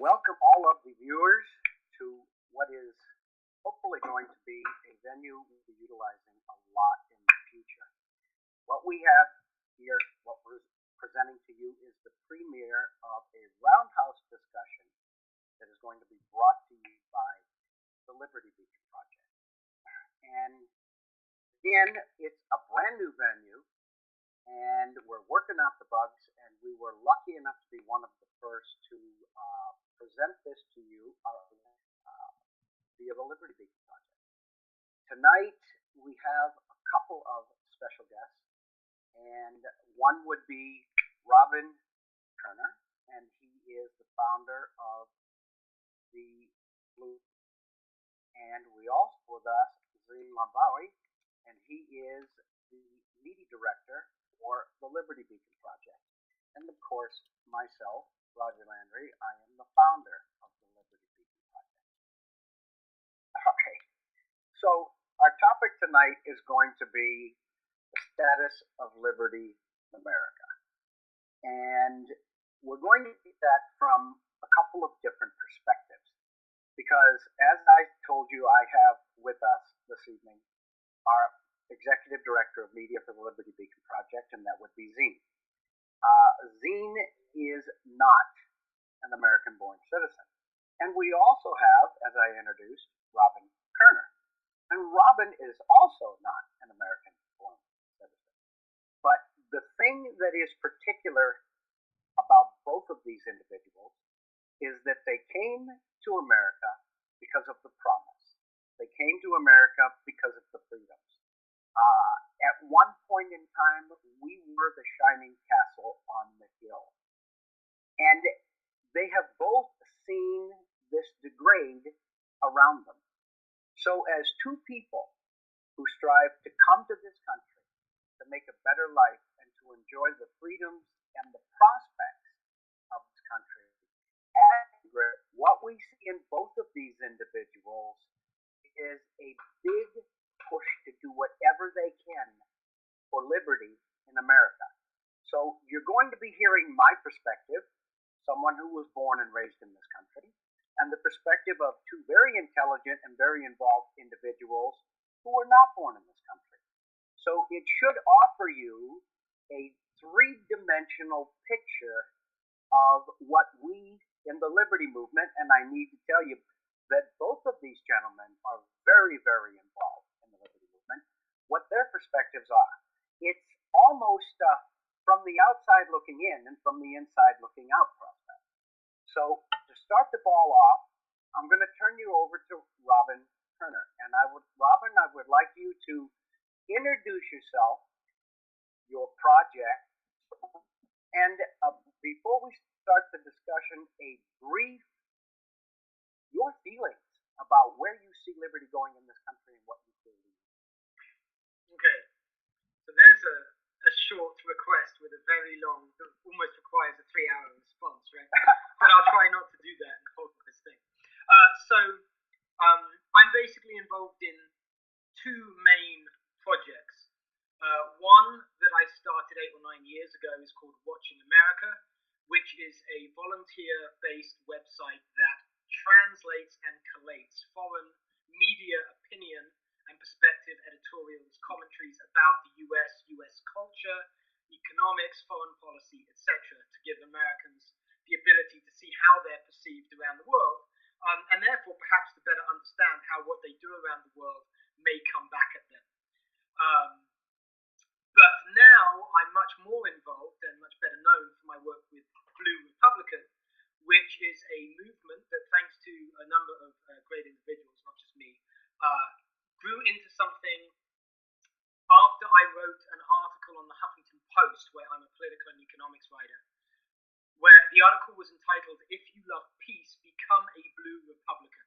welcome all of the viewers to what is hopefully going to be a venue we'll be utilizing a lot in the future. What we have here, what we're presenting to you, is the premiere of a roundhouse discussion that is going to be brought to you by the Liberty Beacon Project. And again, it's a brand new venue, and we're working out the bugs, and we were lucky enough to be one of the first to present this to you via the Liberty Beacon Project. Tonight, we have a couple of special guests, and one would be Robin Turner, and he is the founder of the Blue. And we also with us Zine Lambawi, and he is the media director for the Liberty Beacon Project. And of course, myself, Roger Landry, I am the founder of the Liberty Beacon Project. Okay, so our topic tonight is going to be the status of liberty in America. And we're going to get that from a couple of different perspectives. Because as I told you, I have with us this evening our Executive Director of Media for the Liberty Beacon Project, and that would be Zine. Zine is not an American-born citizen. And we also have, as I introduced, Robin Turner. And Robin is also not an American-born citizen. But the thing that is particular about both of these individuals is that they came to America because of the promise. They came to America because of the freedoms. At one point in time, we were the shining castle on the hill. And they have both seen this degrade around them. So as two people who strive to come to this country to make a better life and to enjoy the freedoms and the prospects of this country, what we see in both of these individuals is a big push to do whatever they can for liberty in America. So you're going to be hearing my perspective, someone who was born and raised in this country, and the perspective of two very intelligent and very involved individuals who were not born in this country. So it should offer you a three-dimensional picture of what we in the liberty movement, and I need to tell you that both of these gentlemen are very, very involved in the liberty movement, what their perspectives are. It's almost from the outside looking in and from the inside looking out process. So to start the ball off, I'm going to turn you over to Robin Turner. And Robin, I would like you to introduce yourself, your project, and before we start the discussion, your feelings about where you see liberty going in this country and what you feel. Okay, so there's a short request with a very long, that almost requires a 3-hour response, right? But I'll try not to do that and hold this thing. I'm basically involved in two main projects. One that I started 8 or 9 years ago is called Watching America, which is a volunteer-based website that translates and collates foreign media opinion and perspective editorials, commentaries about the US culture, economics, foreign policy, etc., to give Americans the ability to see how they're perceived around the world, and therefore perhaps to better understand how what they do around the world may come back at them. But now I'm much more involved and much better known for my work with Blue Republican, which is a movement that, thanks to a number of great individuals, not just me, grew into something after I wrote an article on the Huffington Post, where I'm a political and economics writer, where the article was entitled, "If You Love Peace, Become a Blue Republican."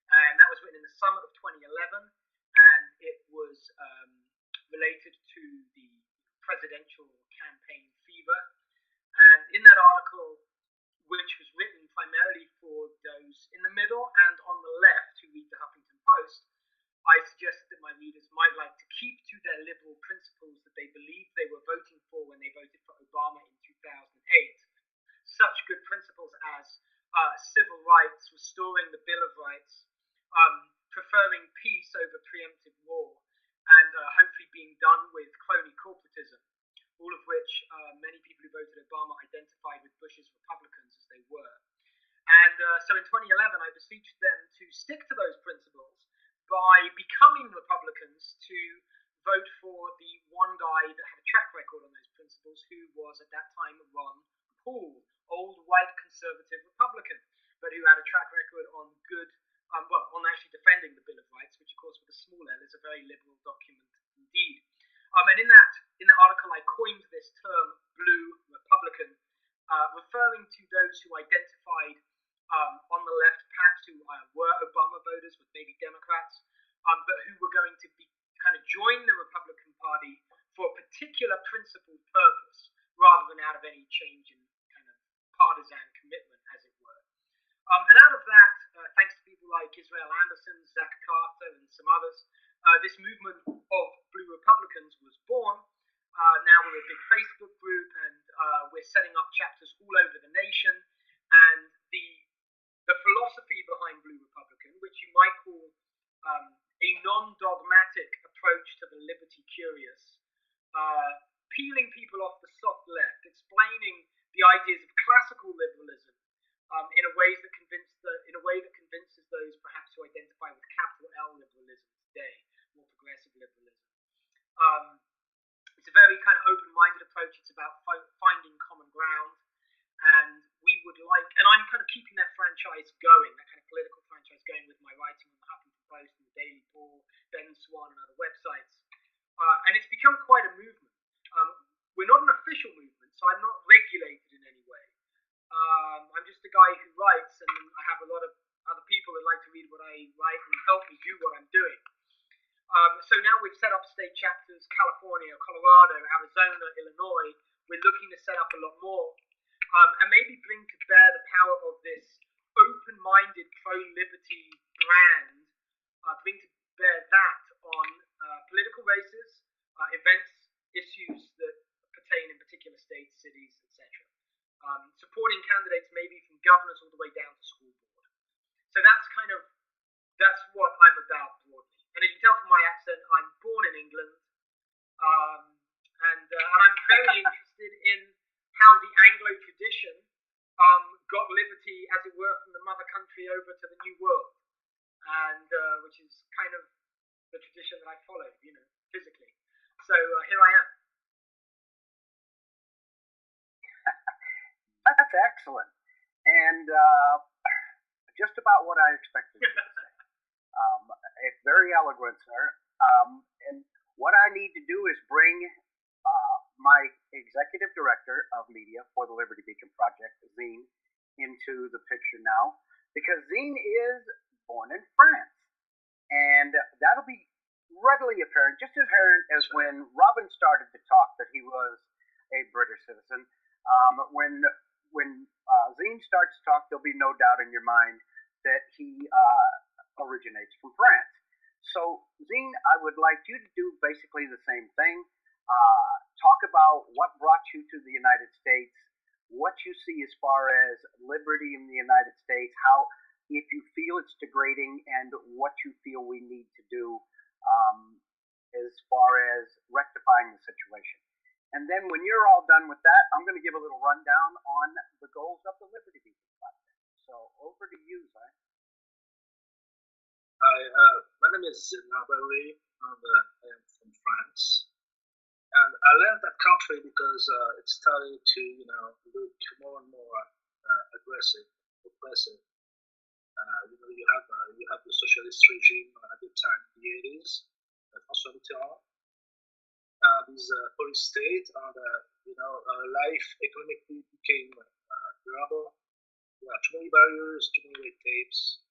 And that was written in the summer of 2011, and it was related to the presidential campaign fever. And in that article, which was written primarily for those in the middle and on the left who read the Huffington Post, I suggested that my readers might like to keep to their liberal principles that they believed they were voting for when they voted for Obama in 2008. Such good principles as rights, restoring the Bill of Rights, preferring peace over preemptive war, and hopefully being done with crony corporatism, all of which many people who voted Obama identified with Bush's Republicans as they were. And so in 2011, I beseeched them to stick to those principles by becoming Republicans, to vote for the one guy that had a track record on those principles, who was at that time Ron Paul, old white conservative Republican, but who had a track record on on actually defending the Bill of Rights, which of course with a small L is a very liberal document indeed. And in that article, I coined this term "blue Republican," referring to those who identified on the left, perhaps who were Obama voters with maybe Democrats, but who were going to be kind of join the Republican Party for a particular principled purpose, rather than out of any change in kind of partisan commitment, as it were. And out of that, thanks to people like Israel Anderson, Zach Carter, and some others, this movement of Blue Republicans was born. Now we're a big Facebook group, and we're setting up chapters all over the nation. And the philosophy behind Blue Republican, which you might call a non-dogmatic approach to the liberty curious, peeling people off the soft left, explaining the ideas of classical liberalism in a way that convinces those perhaps who identify with capital L liberalism today, more progressive liberalism. It's a very kind of open-minded approach. It's about finding common ground, and I'm kind of keeping that franchise going, that kind of political franchise going, with my writing on the Huffington Post and the Daily Bull, Ben Swan, and other websites. And it's become quite a movement. We're not an official movement, so I'm not regulated in any way. I'm just a guy who writes, and I have a lot of other people that like to read what I write and help me do what I'm doing. So now we've set up state chapters: California, Colorado, Arizona, Illinois. We're looking to set up a lot more, and maybe bring to bear the power of this open-minded pro-liberty brand, bring to bear that on political races, events, issues that pertain in particular states, cities, etc. Supporting candidates maybe from governors all the way down to school board. So that's what I'm about broadly. And as you can tell from my accent, I'm born in England, and I'm very interested in how the Anglo tradition got liberty, as it were, from the mother country over to the New World, and which is kind of the tradition that I followed, physically. So here I am. That's excellent, and just about what I expected you to say. It's very eloquent, sir. And what I need to do is bring my executive director of media for the Liberty Beacon Project, Zine, into the picture now, because Zine is born in France, and that'll be readily apparent, just as apparent as when Robin started to talk that he was a British citizen. When Zine starts to talk, there'll be no doubt in your mind that he originates from France. So, Zine, I would like you to do basically the same thing. Talk about what brought you to the United States, what you see as far as liberty in the United States, how, if you feel it's degrading, and what you feel we need to do as far as rectifying the situation. And then when you're all done with that, I'm going to give a little rundown on the goals of the Liberty Beacon Project. So over to you, Zay. Hi, my name is Nabari, and I am from France. And I left that country because it started to, look more and more aggressive, oppressive. You have the socialist regime at the time in the 80s, François Mitterrand. This police state, and life economically became durable. There are too many barriers, too many red tapes.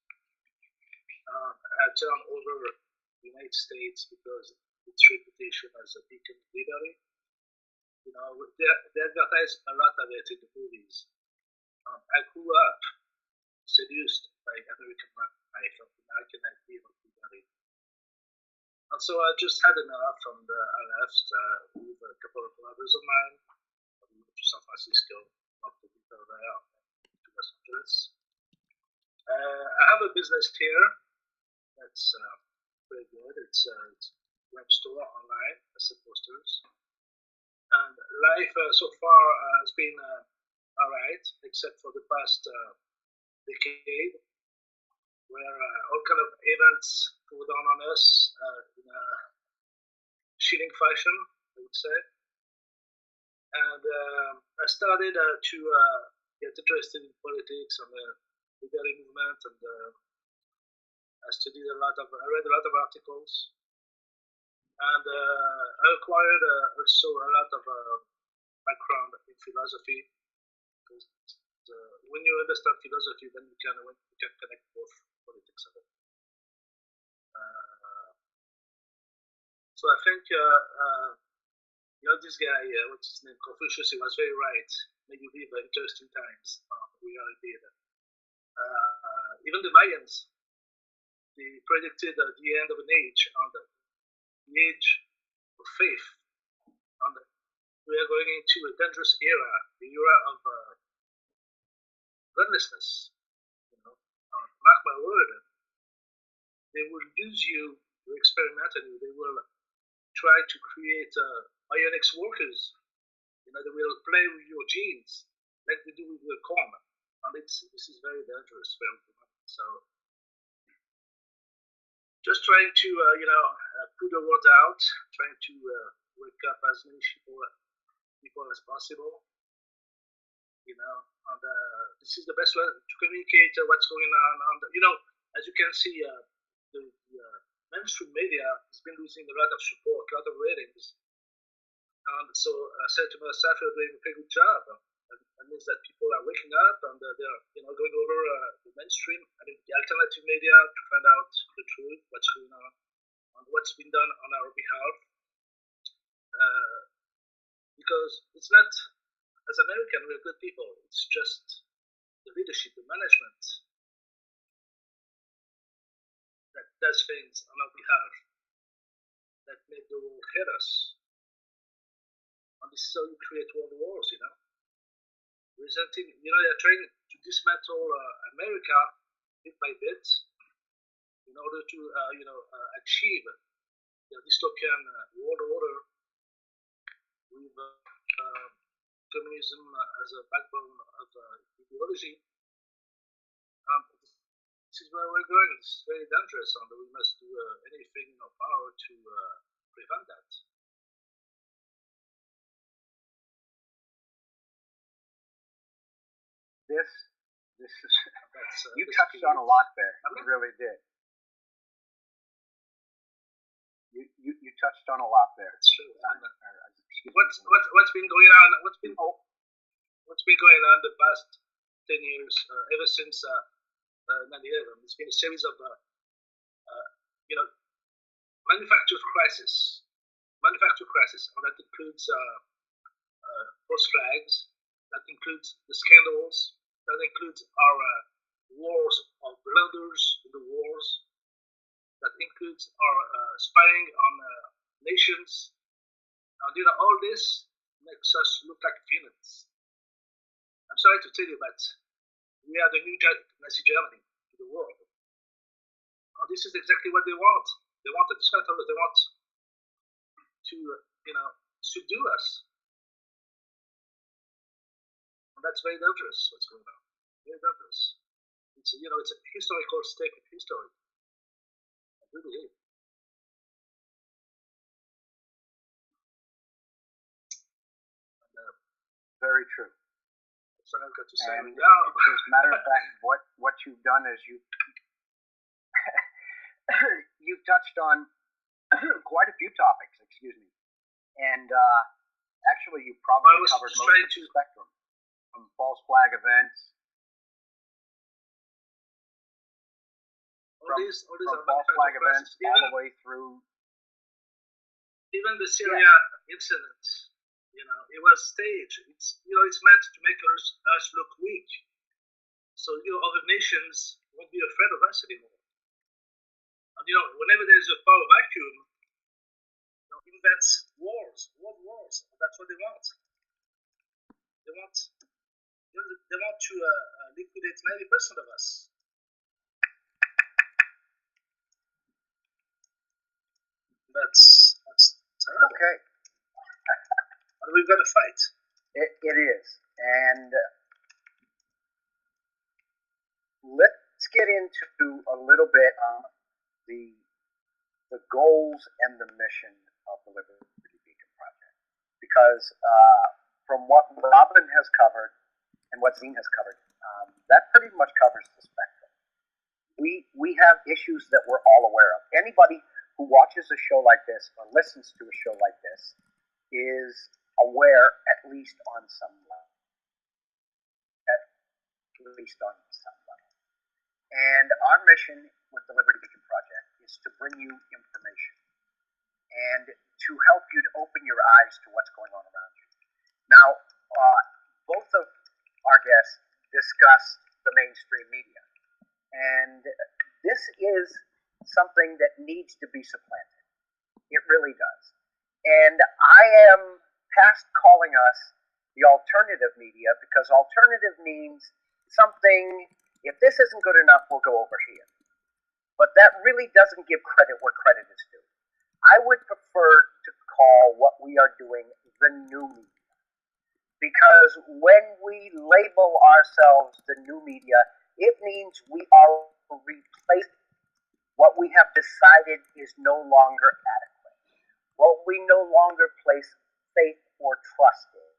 I turned over the United States because its reputation as a beacon of liberty. They advertise a lot of it in the movies. I grew up seduced by American life and American idea of liberty. And so I just had enough, and I left with a couple of brothers of mine. I moved to San Francisco, not to be there, to Los Angeles. have a business here that's very good. It's a web store online, as posters. And life so far has been all right, except for the past decade, where all kind of events go down on us in a chilling fashion, I would say. And I started to get interested in politics and the liberty movement, and I read a lot of articles, and I acquired also a lot of background in philosophy. Because when you understand philosophy, then you can connect both politics and it. So I think this guy, what's his name, Confucius, he was very right. Maybe we live interesting times. We are indeed. Even the Mayans, they predicted the end of an age, and the age of faith. And we are going into a dangerous era, the era of godlessness. Mark my word, they will use you to experiment on you. They will try to create bionics workers. They will play with your genes like they do with the corn. And this is very dangerous for everyone. So just trying to put the word out, trying to wake up as many people as possible. And this is the best way to communicate what's going on. And as you can see, the mainstream media has been losing a lot of support, a lot of ratings. And so I said to myself, you're doing a pretty good job. That means that people are waking up and they're going over the mainstream, the alternative media, to find out the truth, what's going on, and what's been done on our behalf. Because it's not, as Americans, we're good people. It's just the leadership, the management, that does things on our behalf, that make the world hate us. And this is how you create world wars, They're trying to dismantle America bit by bit in order to, achieve the dystopian world order with communism as a backbone of ideology. This is where we're going. This is very dangerous, and we must do anything in our power to prevent that. This is you touched on a lot there. You really did. You touched on a lot there. It's true. What's been going on? What's been going on the past 10 years? Ever since 9/11, it's been a series of manufactured crisis, and that includes false flags, that includes the scandals, that includes our wars of blunders in the wars, that includes our spying on nations. And all this makes us look like villains. I'm sorry to tell you, but we are the new Nazi Germany to the world. And this is exactly what they want. They want to dismantle us. They want to, subdue us. And that's very dangerous, what's going on. Very dangerous. It's a historical stake in history. I do believe. Very true. That's what I've got to say. And as a matter of fact, what you've done is you've touched on quite a few topics, and actually you probably covered most of the spectrum, from false flag events, from false flag events all the way through. Even the Syria incident, it was staged. It's meant to make us look weak, so other nations won't be afraid of us anymore. And whenever there's a power vacuum, invents wars, world wars. That's what they want. They want to liquidate 90% of us. we've got to fight. It is. And let's get into a little bit on the goals and the mission of the Liberty Beacon Project. Because from what Robin has covered and what Zine has covered, that pretty much covers the spectrum. We have issues that we're all aware of. Anybody who watches a show like this or listens to a show like this is aware at least on some level. And our mission with the Liberty Beacon Project is to bring you information and to help you to open your eyes to what's going on around you. Now, both of our guests discussed the mainstream media, and this is something that needs to be supplanted. It really does. And I am past calling us the alternative media, because alternative means something, if this isn't good enough, we'll go over here. But that really doesn't give credit where credit is due. I would prefer to call what we are doing the new media. Because when we label ourselves the new media, it means we are replacing what we have decided is no longer adequate. What we no longer place faith or trust in.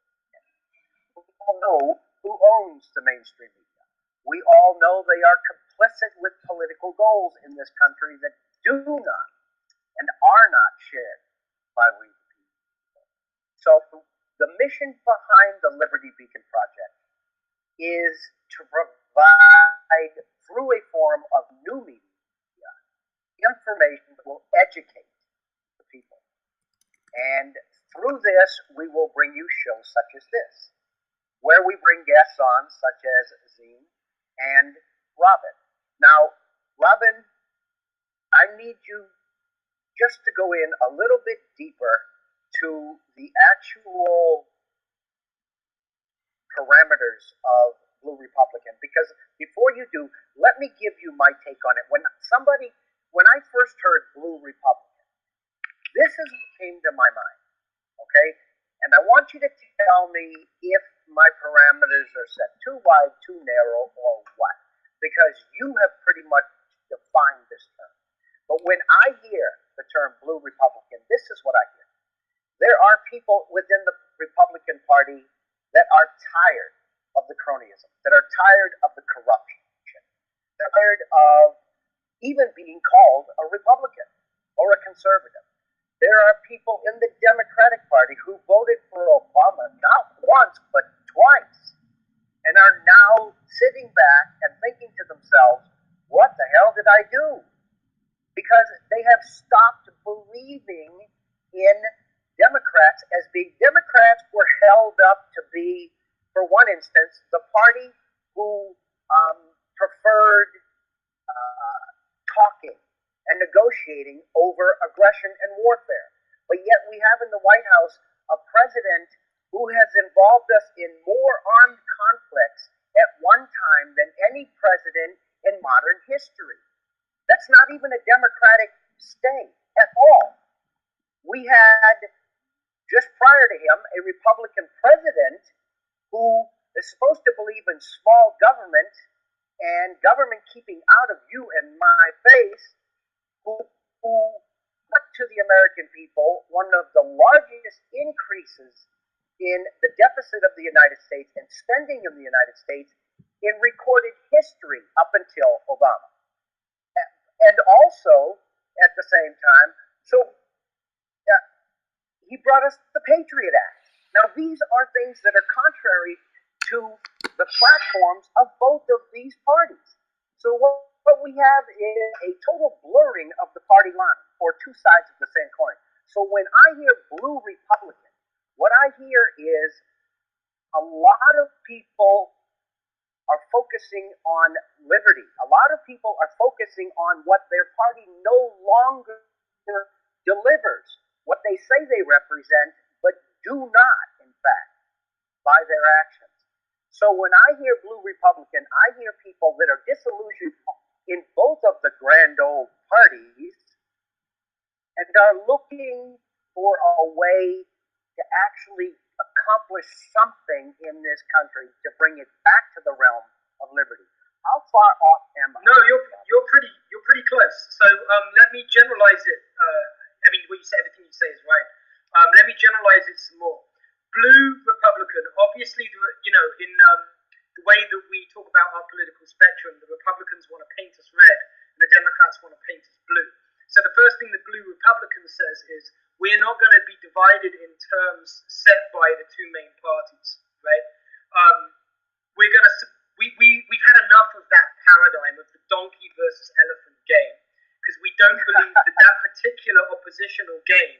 We all know who owns the mainstream media. We all know they are complicit with political goals in this country that do not and are not shared by we the people. So the mission behind the Liberty Beacon Project is to provide, through a form of new media, information that will educate the people. And through this, we will bring you shows such as this, where we bring guests on, such as Zine and Robin. Now, Robin, I need you just to go in a little bit deeper to the actual parameters of Blue Republican, because before you do, let me give you my take on it. When I first heard Blue Republican, this is what came to my mind, okay? And I want you to tell me if my parameters are set too wide, too narrow, or what, because you have pretty much defined this term. But when I hear the term Blue Republican, this is what I hear. There are people within the Republican Party that are tired of the cronyism, that are tired of the corruption, they're tired of even being called a Republican or a conservative. There are people in the Democratic Party who voted for Obama not once but twice and are now sitting back and thinking to themselves, what the hell did I do? Because they have stopped believing in Democrats as being, Democrats were held up to be, for one instance, the party who preferred talking and negotiating over aggression and warfare. But yet we have in the White House a president who has involved us in more armed conflicts at one time than any president in modern history. That's not even a democratic state at all. We had, just prior to him, a Republican president who is supposed to believe in small government and government keeping out of you and my face, who put to the American people one of the largest increases in the deficit of the United States and spending in the United States in recorded history up until Obama. And also, at the same time, he brought us the Patriot Act. Now, these are things that are contrary to the platforms of both of these parties. So what we have is a total blurring of the party line, or two sides of the same coin. So when I hear Blue Republican, what I hear is a lot of people are focusing on liberty. A lot of people are focusing on what their party no longer delivers, what they say they represent, but do not, in fact, by their actions. So when I hear Blue Republican, I hear people that are disillusioned in both of the grand old parties and are looking for a way to actually accomplish something in this country to bring it back to the realm of liberty. How far off am I? No, you're pretty close. So let me generalize it. I mean, what you say, everything you say is right. Let me generalize it some more. Blue Republican, obviously, in the way that we talk about our political spectrum, the Republicans want to paint us red, and the Democrats want to paint us blue. So the first thing the Blue Republican says is we're not going to be divided in terms set by the two main parties, right? We're going to we've had enough of that paradigm of the donkey versus elephant game, because we don't believe that particular oppositional game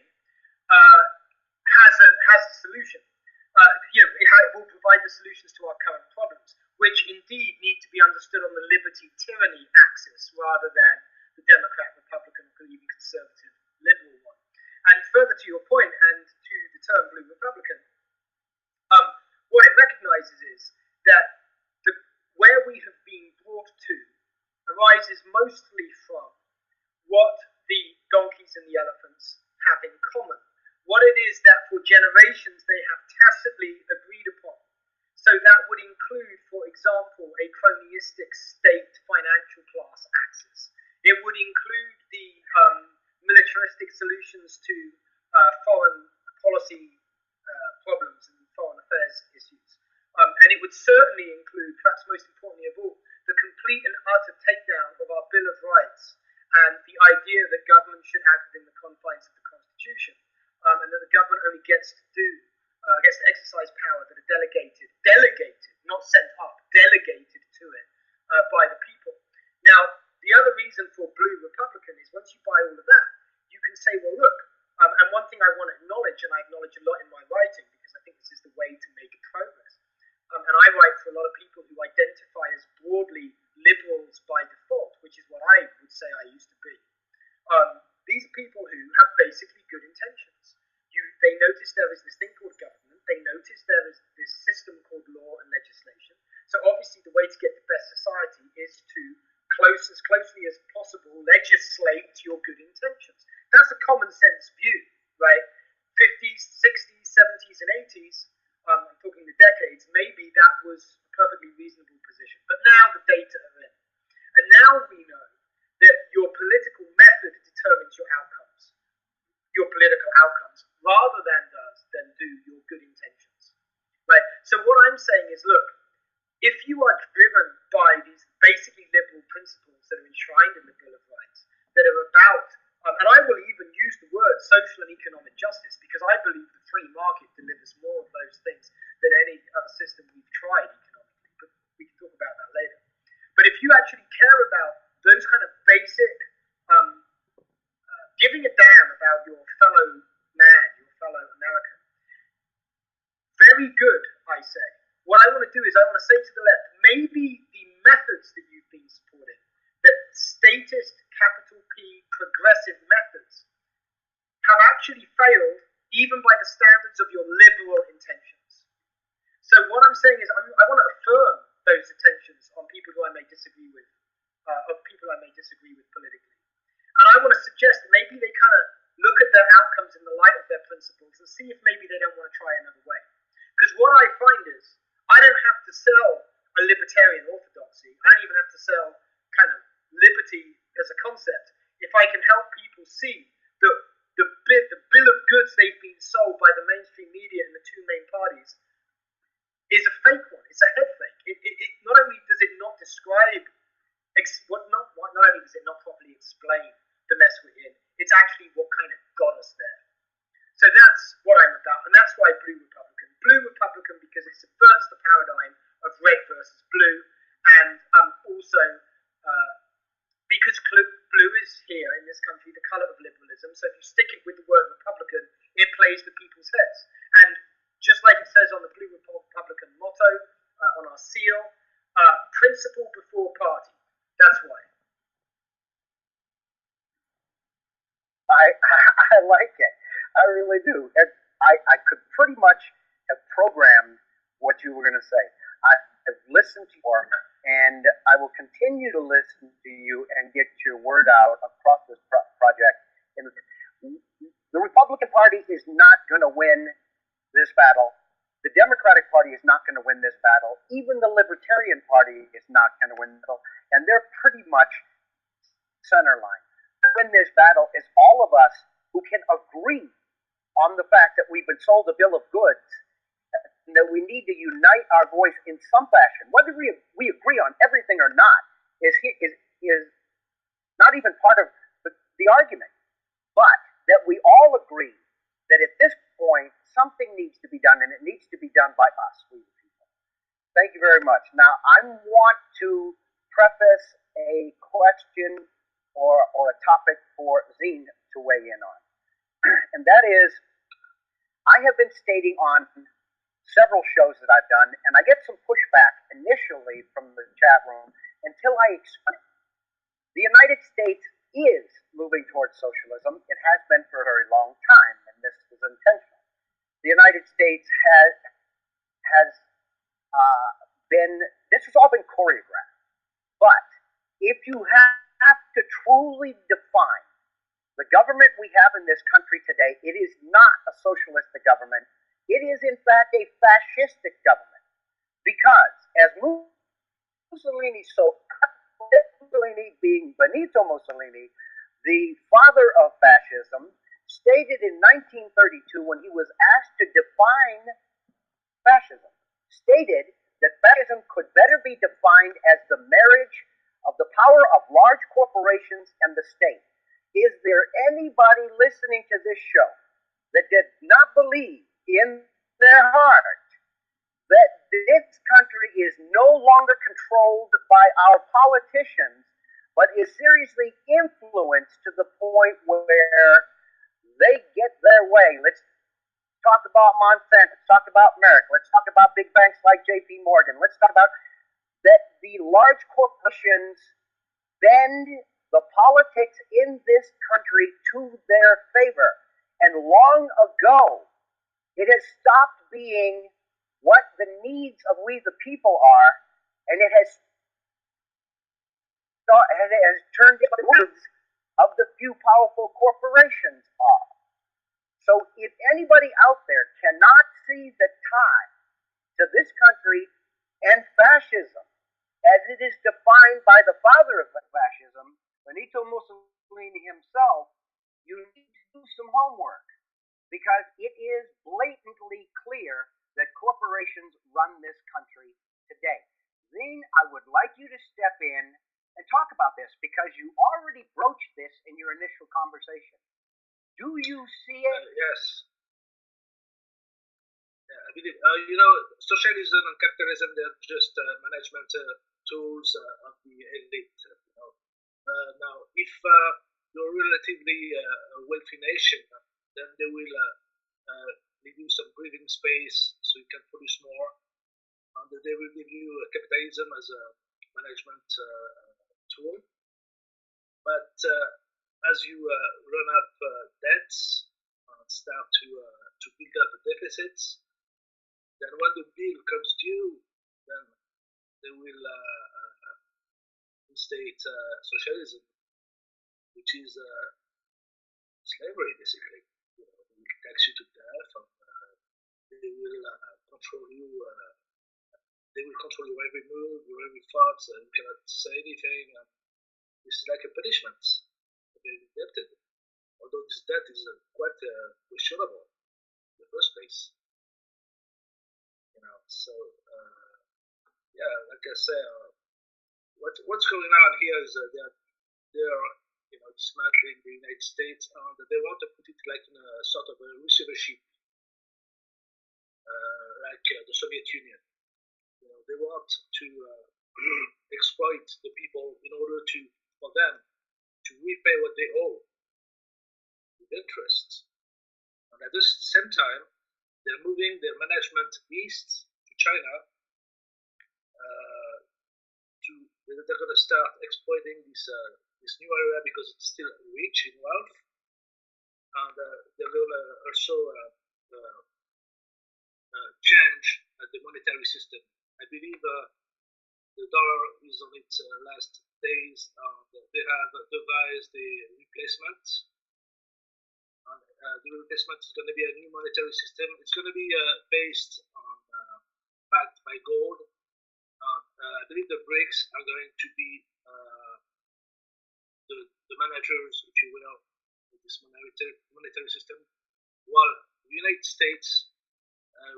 has a solution. It will provide the solutions to our current problems, which indeed need to be understood on the liberty-tyranny axis rather than the Democrat, Republican, or even conservative, liberal one. And further to your point, and to the term Blue Republican, what it recognizes is that where we have been brought to arises mostly from what the donkeys and the elephants have in common. What it is that for generations they have tacitly agreed upon. So that would include, for example, a cronyistic state financial class axis. It would include the militaristic solutions to foreign policy problems and foreign affairs issues. And it would certainly include, perhaps most importantly of all, the complete and utter takedown of our Bill of Rights and the idea that government should act within the confines of the Constitution, and that the government only gets to exercise power that are delegated, not sent up, delegated to it by the people. Now, the other reason for Blue Republican is once you buy all of that, you can say, well, look, and one thing I want to acknowledge, and I acknowledge a lot in my writing, because I think this is the way to make progress, and I write for a lot of people who identify as broadly liberals by default, which is what I would say I used to be. These are people who have basically good intentions. They notice there is this thing called government. They notice there is this system called law and legislation. So obviously the way to get the best society is to as closely as possible legislate your good intentions. That's a common sense view, right? 50s, 60s, 70s, and 80s, I'm talking the decades, maybe that was a perfectly reasonable position. But now the data are in. And now we know that your political method determines your outcomes, rather than do your good intentions, right? So what I'm saying is, look, if you are driven by these basically liberal principles that are enshrined in the Bill of Rights, that are about, and I will even use the word social and economic justice, because I believe the free market delivers more of those things than any other system we've tried economically, but we can talk about that later. But if you actually care about those kind of basic, giving a damn about your fellow man, your fellow American, very good, I say. What I want to do is I want to say to the left, maybe the methods that you've been supporting, that statist, capital P, progressive methods, have actually failed even by the standards of your liberal intentions. So what I'm saying is I want to affirm those intentions on people who I may disagree with, politically. And I want to suggest that maybe they kind of look at their outcomes in the light of their principles and see if maybe they don't want to try another way. Because what I find is, I don't have to sell a libertarian orthodoxy. I don't even have to sell kind of liberty as a concept. If I can help people see that the bill of goods they've been sold by the mainstream media and the two main parties is a fake one. It's a head fake. It not only does it not describe, not only does it not properly explain the mess we're in, it's actually what kind of got us there. So that's what I'm about, and that's why Blue Republican. Blue Republican because it subverts the paradigm of red versus blue, and also because blue is here in this country the colour of liberalism. So if you stick it with the word Republican, it plays with people's heads. And just like it says on the Blue Republican motto, on our seal, principle before party. That's why. I like it. I really do. I could pretty much have programmed what you were going to say. I have listened to you, and I will continue to listen to you and get your word out across this project. The Republican Party is not going to win this battle Party is not going to win this battle. Even the Libertarian Party is not going to win the battle. And they're pretty much center line. Win this battle is all of us who can agree on the fact that we've been sold a bill of goods and that we need to unite our voice in some fashion. Whether we agree on everything or not is not even part of the argument. But that we all agree that at this point something needs to be done, and it needs to be done by us, we the people. Thank you very much. Now, I want to preface a question or a topic for Zine to weigh in on. And that is, I have been stating on several shows that I've done, and I get some pushback initially from the chat room until I explain. The United States is moving towards socialism. It has been for a very long time, and this is intentional. The United States has been, this has all been choreographed. But if you have to truly define the government we have in this country today, it is not a socialistic government. It is, in fact, a fascistic government. Because, as Mussolini being Benito Mussolini, the father of fascism, stated in 1932 when he was asked to define fascism, stated that fascism could better be defined as the marriage of the power of large corporations and the state. Is there anybody listening to this show that did not believe in their heart that this country is no longer controlled by our politicians, but is seriously influenced to the point where they get their way? Let's talk about Monsanto. Let's talk about Merrick. Let's talk about big banks like J.P. Morgan. Let's talk about that the large corporations bend the politics in this country to their favor. And long ago, it has stopped being what the needs of we the people are, and it has turned into the needs of the few powerful corporations are. So if anybody out there cannot see the tie to this country and fascism, as it is defined by the father of fascism, Benito Mussolini himself, you need to do some homework, because it is blatantly clear that corporations run this country today. Zine, I would like you to step in and talk about this, because you already broached this in your initial conversation. Do you see it? Yes. Yeah, I believe, socialism and capitalism, they're just management tools of the elite. Now, if you're a relatively wealthy nation, then they will give you some breathing space so you can produce more. And they will give you capitalism as a management tool. But as you run up debts and start to build up deficits, then when the bill comes due, then they will instate socialism, which is slavery, basically. They will tax you to death, and they will control you. They will control your every move, your every thought. You cannot say anything. This is like a punishment for being indebted. Although this debt is quite questionable in the first place. So yeah, like I say, what's going on here is they're dismantling the United States, and they want to put it like in a sort of a receivership, like the Soviet Union. They want to exploit the people in order for them to repay what they owe with interest. And at the same time, they're moving their management east to China. They're going to start exploiting this new area because it's still rich in wealth, and they're going to also change the monetary system. I believe the dollar is on its last days, and they have devised a replacement. And the replacement is going to be a new monetary system. It's going to be based on backed by gold. I believe the BRICS are going to be the managers, if you will, of this monetary system, while the United States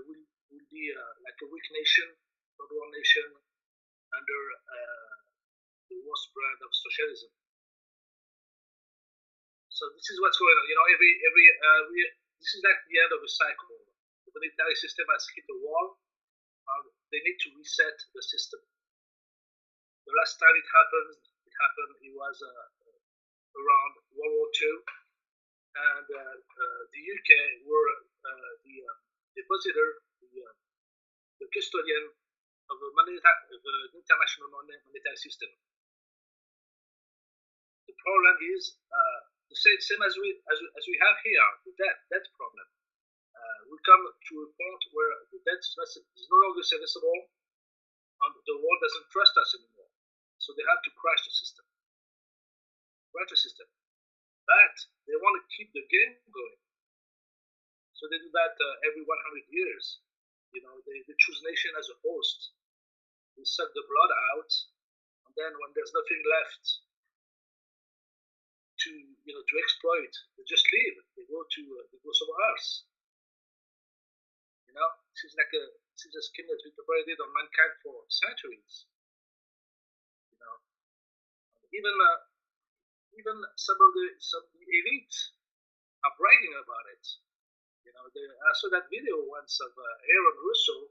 will be like a weak nation, third world nation, under the worst brand of socialism. So this is what's going on. You know, this is like the end of a cycle. The monetary system has hit a wall. They need to reset the system. The last time it happened, it was around World War II, and the UK were the depositor, the custodian of an international monetary system. The problem is the same as we have here, the debt problem. We come to a point where the debt is no longer serviceable, and the world doesn't trust us anymore. So they have to crash the system. But they want to keep the game going. So they do that every 100 years. You know, they choose nation as a host. They suck the blood out, and then when there's nothing left to exploit, they just leave. They go somewhere else. You know, this is a scheme that's been perpetrated on mankind for centuries. You know, even some of the elite are bragging about it. You know, I saw that video once of Aaron Russo,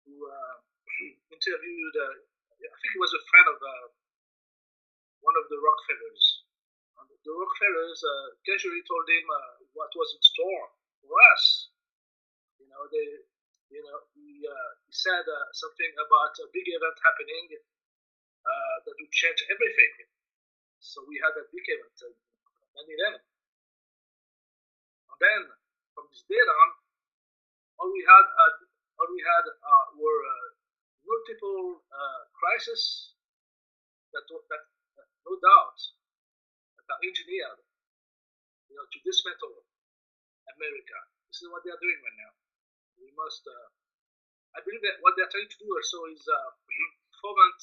who interviewed, I think he was a friend of one of the Rockefellers. And the Rockefellers casually told him what was in store for us. You know, he said something about a big event happening that would change everything. So we had a big event, 9/11. And then from this day on, all we had were multiple crises that no doubt that are engineered, you know, to dismantle America. This is what they are doing right now. We must. I believe that what they are trying to do also is foment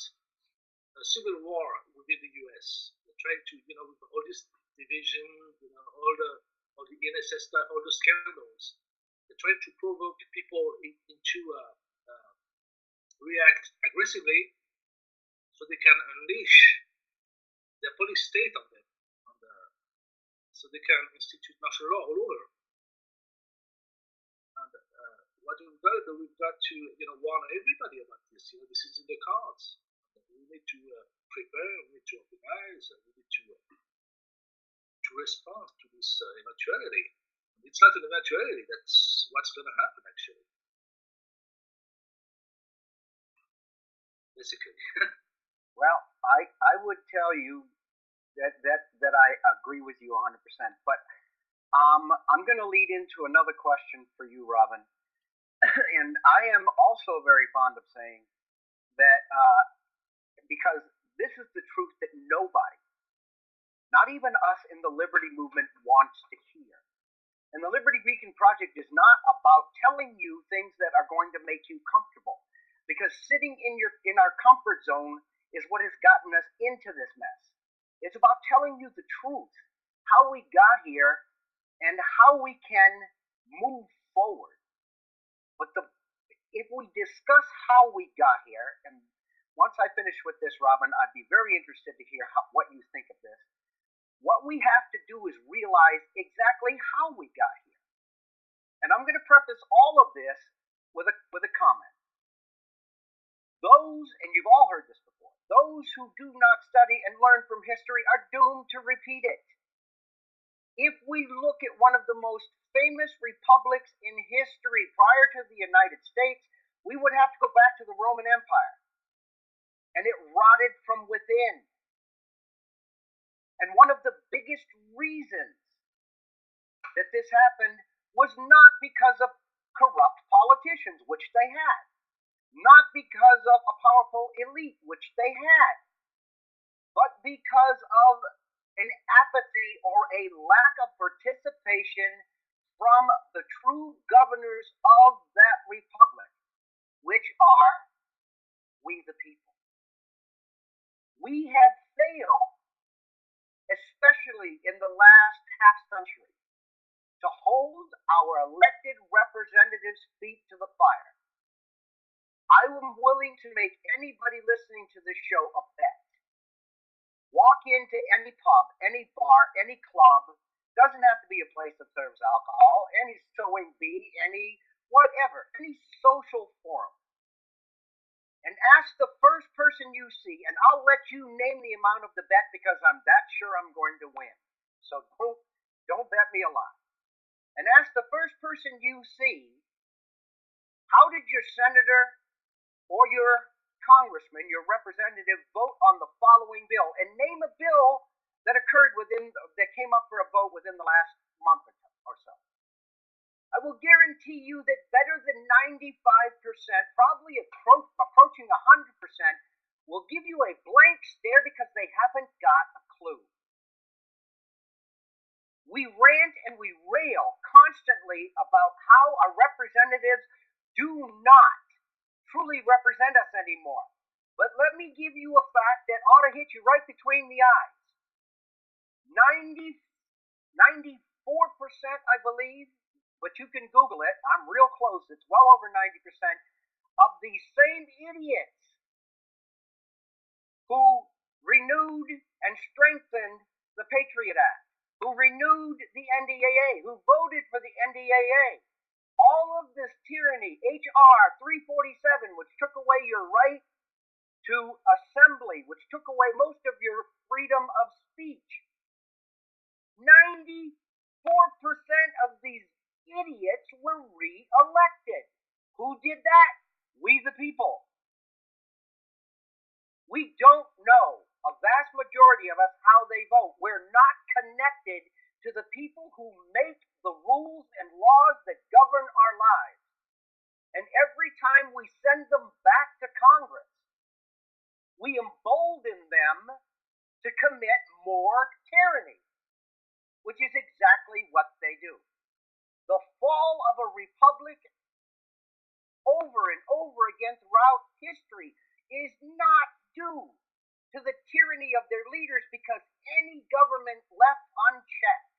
a civil war within the U.S. They're trying to, you know, with all this division, you know, all the NSS stuff, all the scandals. They're trying to provoke people into react aggressively, so they can unleash their police state on them, so they can institute martial law all over. And what we've got to do, we've got to, you know, warn everybody about this. You know, this is in the cards. We need to prepare. We need to organize. We need to respond to this eventuality. It's not an eventuality. That's what's going to happen, actually. Basically. Well, I would tell you that I agree with you 100%. But I'm going to lead into another question for you, Robin. And I am also very fond of saying that because this is the truth that nobody, not even us in the liberty movement, wants to hear. And the Liberty Beacon Project is not about telling you things that are going to make you comfortable, because sitting in our comfort zone is what has gotten us into this mess. It's about telling you the truth, how we got here, and how we can move forward. But if we discuss how we got here, and once I finish with this, Robin, I'd be very interested to hear what you think of this. What we have to do is realize exactly how we got here. And I'm going to preface all of this with a comment. Those, and you've all heard this before, those who do not study and learn from history are doomed to repeat it. If we look at one of the most famous republics in history prior to the United States, we would have to go back to the Roman Empire. And it rotted from within. And one of the biggest reasons that this happened was not because of corrupt politicians, which they had, not because of a powerful elite, which they had, but because of an apathy or a lack of participation from the true governors of that republic. which are we the people. We have failed, especially in the last half century, to hold our elected representatives' feet to the fire. I am willing to make anybody listening to this show a bet. Walk into any pub, any bar, any club, doesn't have to be a place that serves alcohol, any sewing bee, any whatever, any social forum, and ask the first person you see, and I'll let you name the amount of the bet because I'm that sure I'm going to win. So don't bet me a lot. And ask the first person you see, how did your senator or your congressman, your representative, vote on the following bill, and name a bill that that came up for a vote within the last month or so. I will guarantee you that better than 95%, probably approaching 100%, will give you a blank stare because they haven't got a clue. We rant and we rail constantly about how our representatives do not truly represent us anymore. But let me give you a fact that ought to hit you right between the eyes. 94%, I believe, but you can Google it. I'm real close. It's well over 90% of the same idiots who renewed and strengthened the Patriot Act, who renewed the NDAA, who voted for the NDAA. All of this tyranny, HR 347, which took away your right to assembly, which took away most of your freedom of speech. 94% of these idiots were re-elected. Who did that? We the people. We don't know, a vast majority of us, how they vote. We're not connected to the people who make the rules and laws that govern our lives. And every time we send them back to Congress, we embolden them to commit more tyranny, which is exactly what they do. The fall of a republic over and over again throughout history is not due to the tyranny of their leaders, because any government left unchecked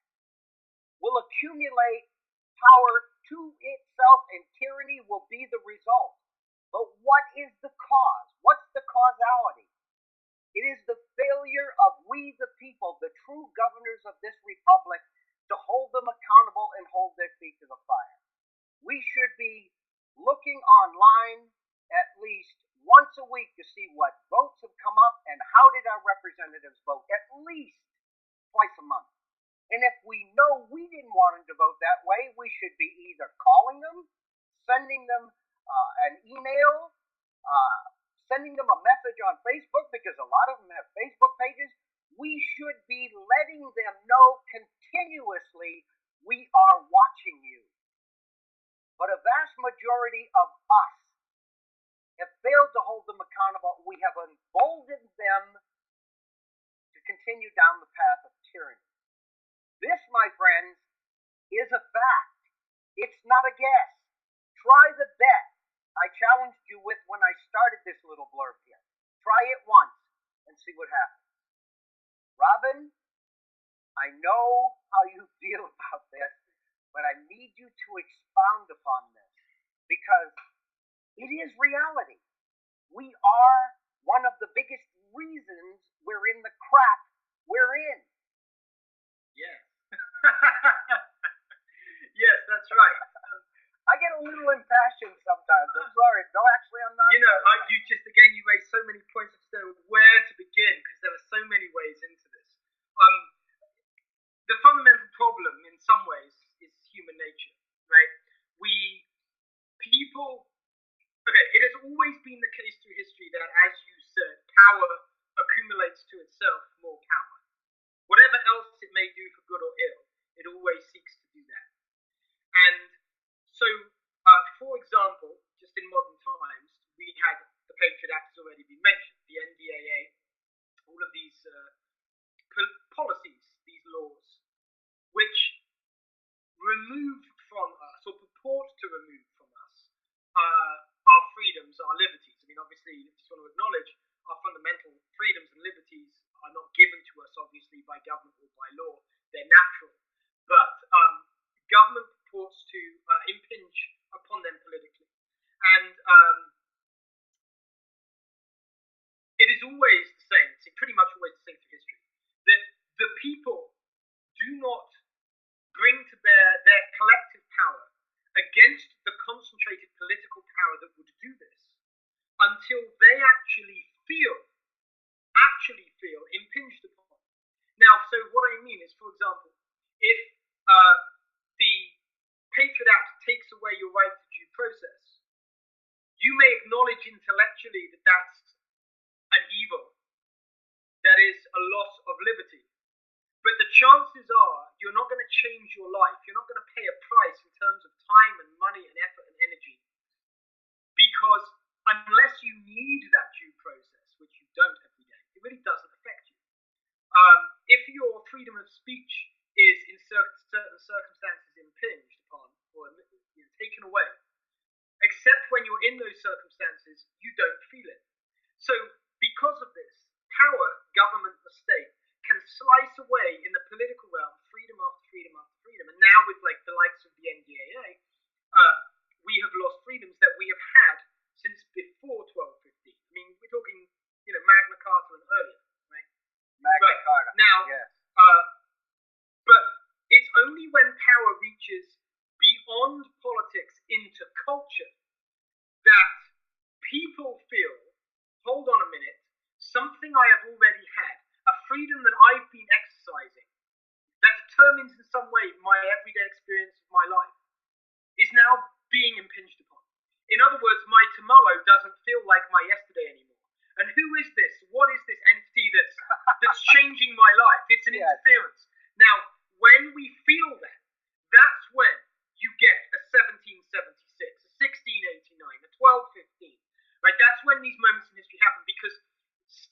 will accumulate power to itself, and tyranny will be the result. But what is the cause? What's the causality? It is the failure of we the people, the true governors of this republic, to hold them accountable and hold their feet to the fire. We should be looking online at least once a week to see what votes have come up and how did our representatives vote, at least twice a month. And if we know we didn't want them to vote that way, we should be either calling them, sending them an email, sending them a message on Facebook, because a lot of them have Facebook pages. We should be letting them know continuously, we are watching you. But a vast majority of us have failed to hold them accountable. We have emboldened them to continue down the path of tyranny. This, my friends, is a fact. It's not a guess. Try the bet I challenged you with when I started this little blurb here. Try it once and see what happens. Robin, I know how you feel about this, but I need you to expound upon this, because it is reality. We are one of the biggest reasons we're in the crap we're in. Yeah. Yes, that's right. I get a little impassioned sometimes. I'm sorry. No, actually, I'm not. You made so many points of where to begin, because there are so many ways into this. The fundamental problem, in some ways, is human nature, right? It has always been the case through history that, as you said, power accumulates to itself more power. Whatever else it may do for good or ill, it always seeks to do that. And so, for example, just in modern times, we had the Patriot Act has already been mentioned, the particularly that that's an evil, that is a loss of liberty. But the chances are you're not going to change your life. You're not going to pay a price in terms of time and money and effort and energy. Because unless you need that due process, which you don't every day, it really doesn't affect you. If your freedom of speech is in certain circumstances impinged upon or taken away, except when you're in those circumstances, you don't feel it. So because of this, power, government, the state, can slice away in the political realm freedom after freedom after freedom. And now with like the likes of the NDAA, we have lost freedoms that we have had since before 1250. I mean, we're talking, Magna Carta and earlier, right? Magna Carta. Now, yes. But it's only when power reaches beyond politics into culture that people feel, hold on a minute, something I have already had, a freedom that I've been exercising, that determines in some way my everyday experience of my life, is now being impinged upon. In other words, my tomorrow doesn't feel like my yesterday anymore. And who is this? What is this entity that's changing my life? It's an interference. Now, when we feel that, that's when you get a 1776, a 1689, a 1215. Right? That's when these moments in history happen, because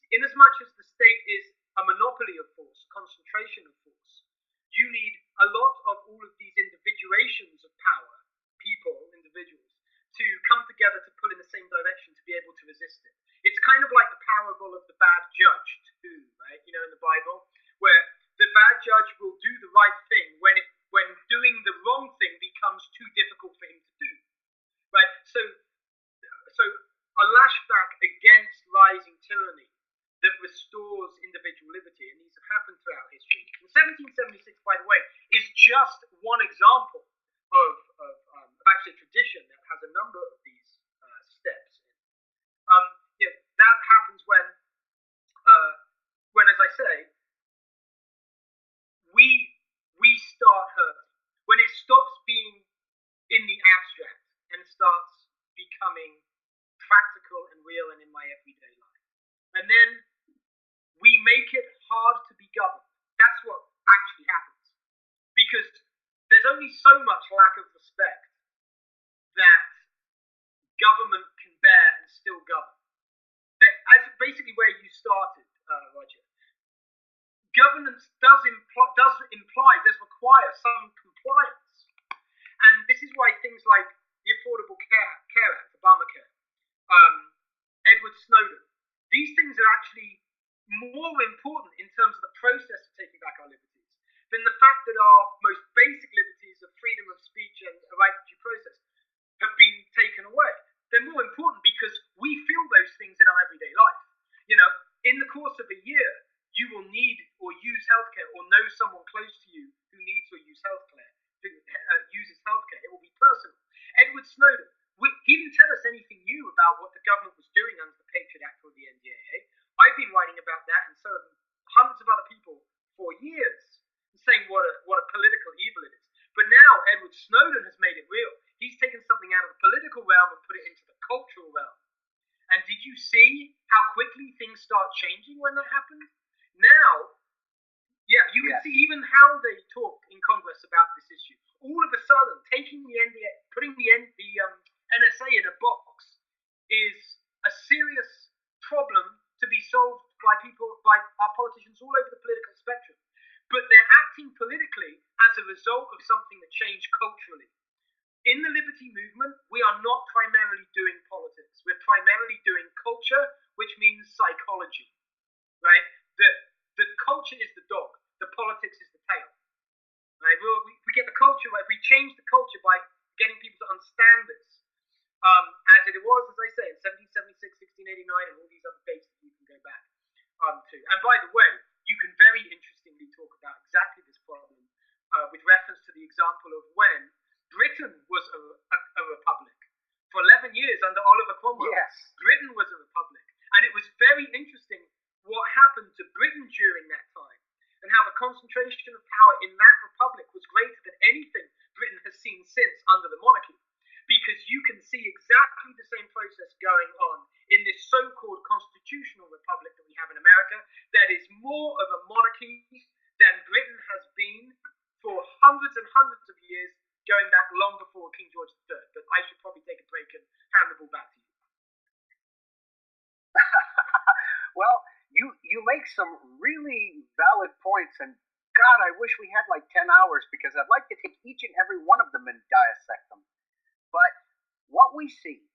in as much as the state is a monopoly of force, concentration of force, you need a lot of all of these individuations of power, people, individuals, to come together to pull in the same direction to be able to resist it. It's kind of like the parable of the bad judge too, right? In the Bible, where the bad judge will do the right thing when doing the wrong thing becomes too difficult for him to do, right? So a lashback against rising tyranny that restores individual liberty, and these have happened throughout history. And 1776, by the way, is just one example of actually a tradition that has a number of these steps. That happens when, as I say, we start hurting. When it stops being in the abstract and starts becoming practical and real and in my everyday life. And then we make it hard to be governed. That's what actually happens. Because there's only so much lack of respect that government can bear and still govern. As basically where you started, Roger. Governance does require some compliance. And this is why things like the Affordable Care Act, Obamacare, Edward Snowden, these things are actually more important in terms of the process of taking back our liberties than the fact that our most basic liberties of freedom of speech and a right to due process have been taken away. They're more important because we feel those things in our everyday life. In the course of a year, you will need or use healthcare or know someone close to you who needs or uses healthcare. It will be personal. Edward Snowden, he didn't tell us anything new about what the government was doing under the Patriot Act or the NDAA. I've been writing about that, and so have hundreds of other people for years, saying what a political evil it is. But now Edward Snowden has made it real. He's taken something out of the political realm and put it into the cultural realm. And did you see how quickly things start changing when that happened? Now, you can see even how they talk in Congress about this issue. All of a sudden, taking the NDA, putting the NSA in a box is a serious problem to be solved by our politicians all over the political spectrum. But they're acting politically as a result of something that changed culturally. In the liberty movement, we are not primarily doing politics. We're primarily doing culture, which means psychology, right? The culture is the dog. The politics is the tail. Right? We get the culture right. We change the culture by getting people to understand this. As it was, as I say, in 1776, 1689, and all these other dates that you can go back to. And by the way, you can very interestingly talk about exactly this problem with reference to the example of when Britain was a republic. For 11 years under Oliver Cromwell, Britain was a republic. And it was very interesting what happened to Britain during that time, and how the concentration of power in that republic was greater than anything Britain has seen since under the monarchy. Because you can see exactly the same process going on in this so really valid points, and God, I wish we had like 10 hours because I'd like to take each and every one of them and dissect them. But what we see,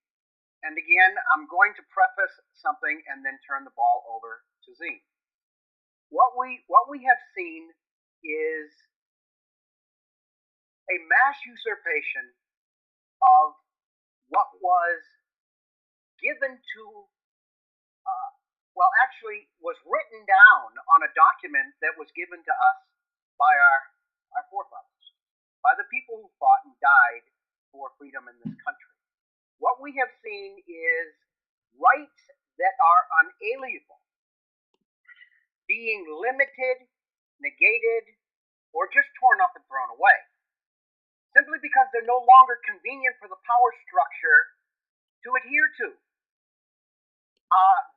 and again, I'm going to preface something and then turn the ball over to Zine. What we have seen is a mass usurpation of what was given to, actually was written down on a document that was given to us by our forefathers, by the people who fought and died for freedom in this country. What we have seen is rights that are unalienable being limited, negated, or just torn up and thrown away, simply because they're no longer convenient for the power structure to adhere to.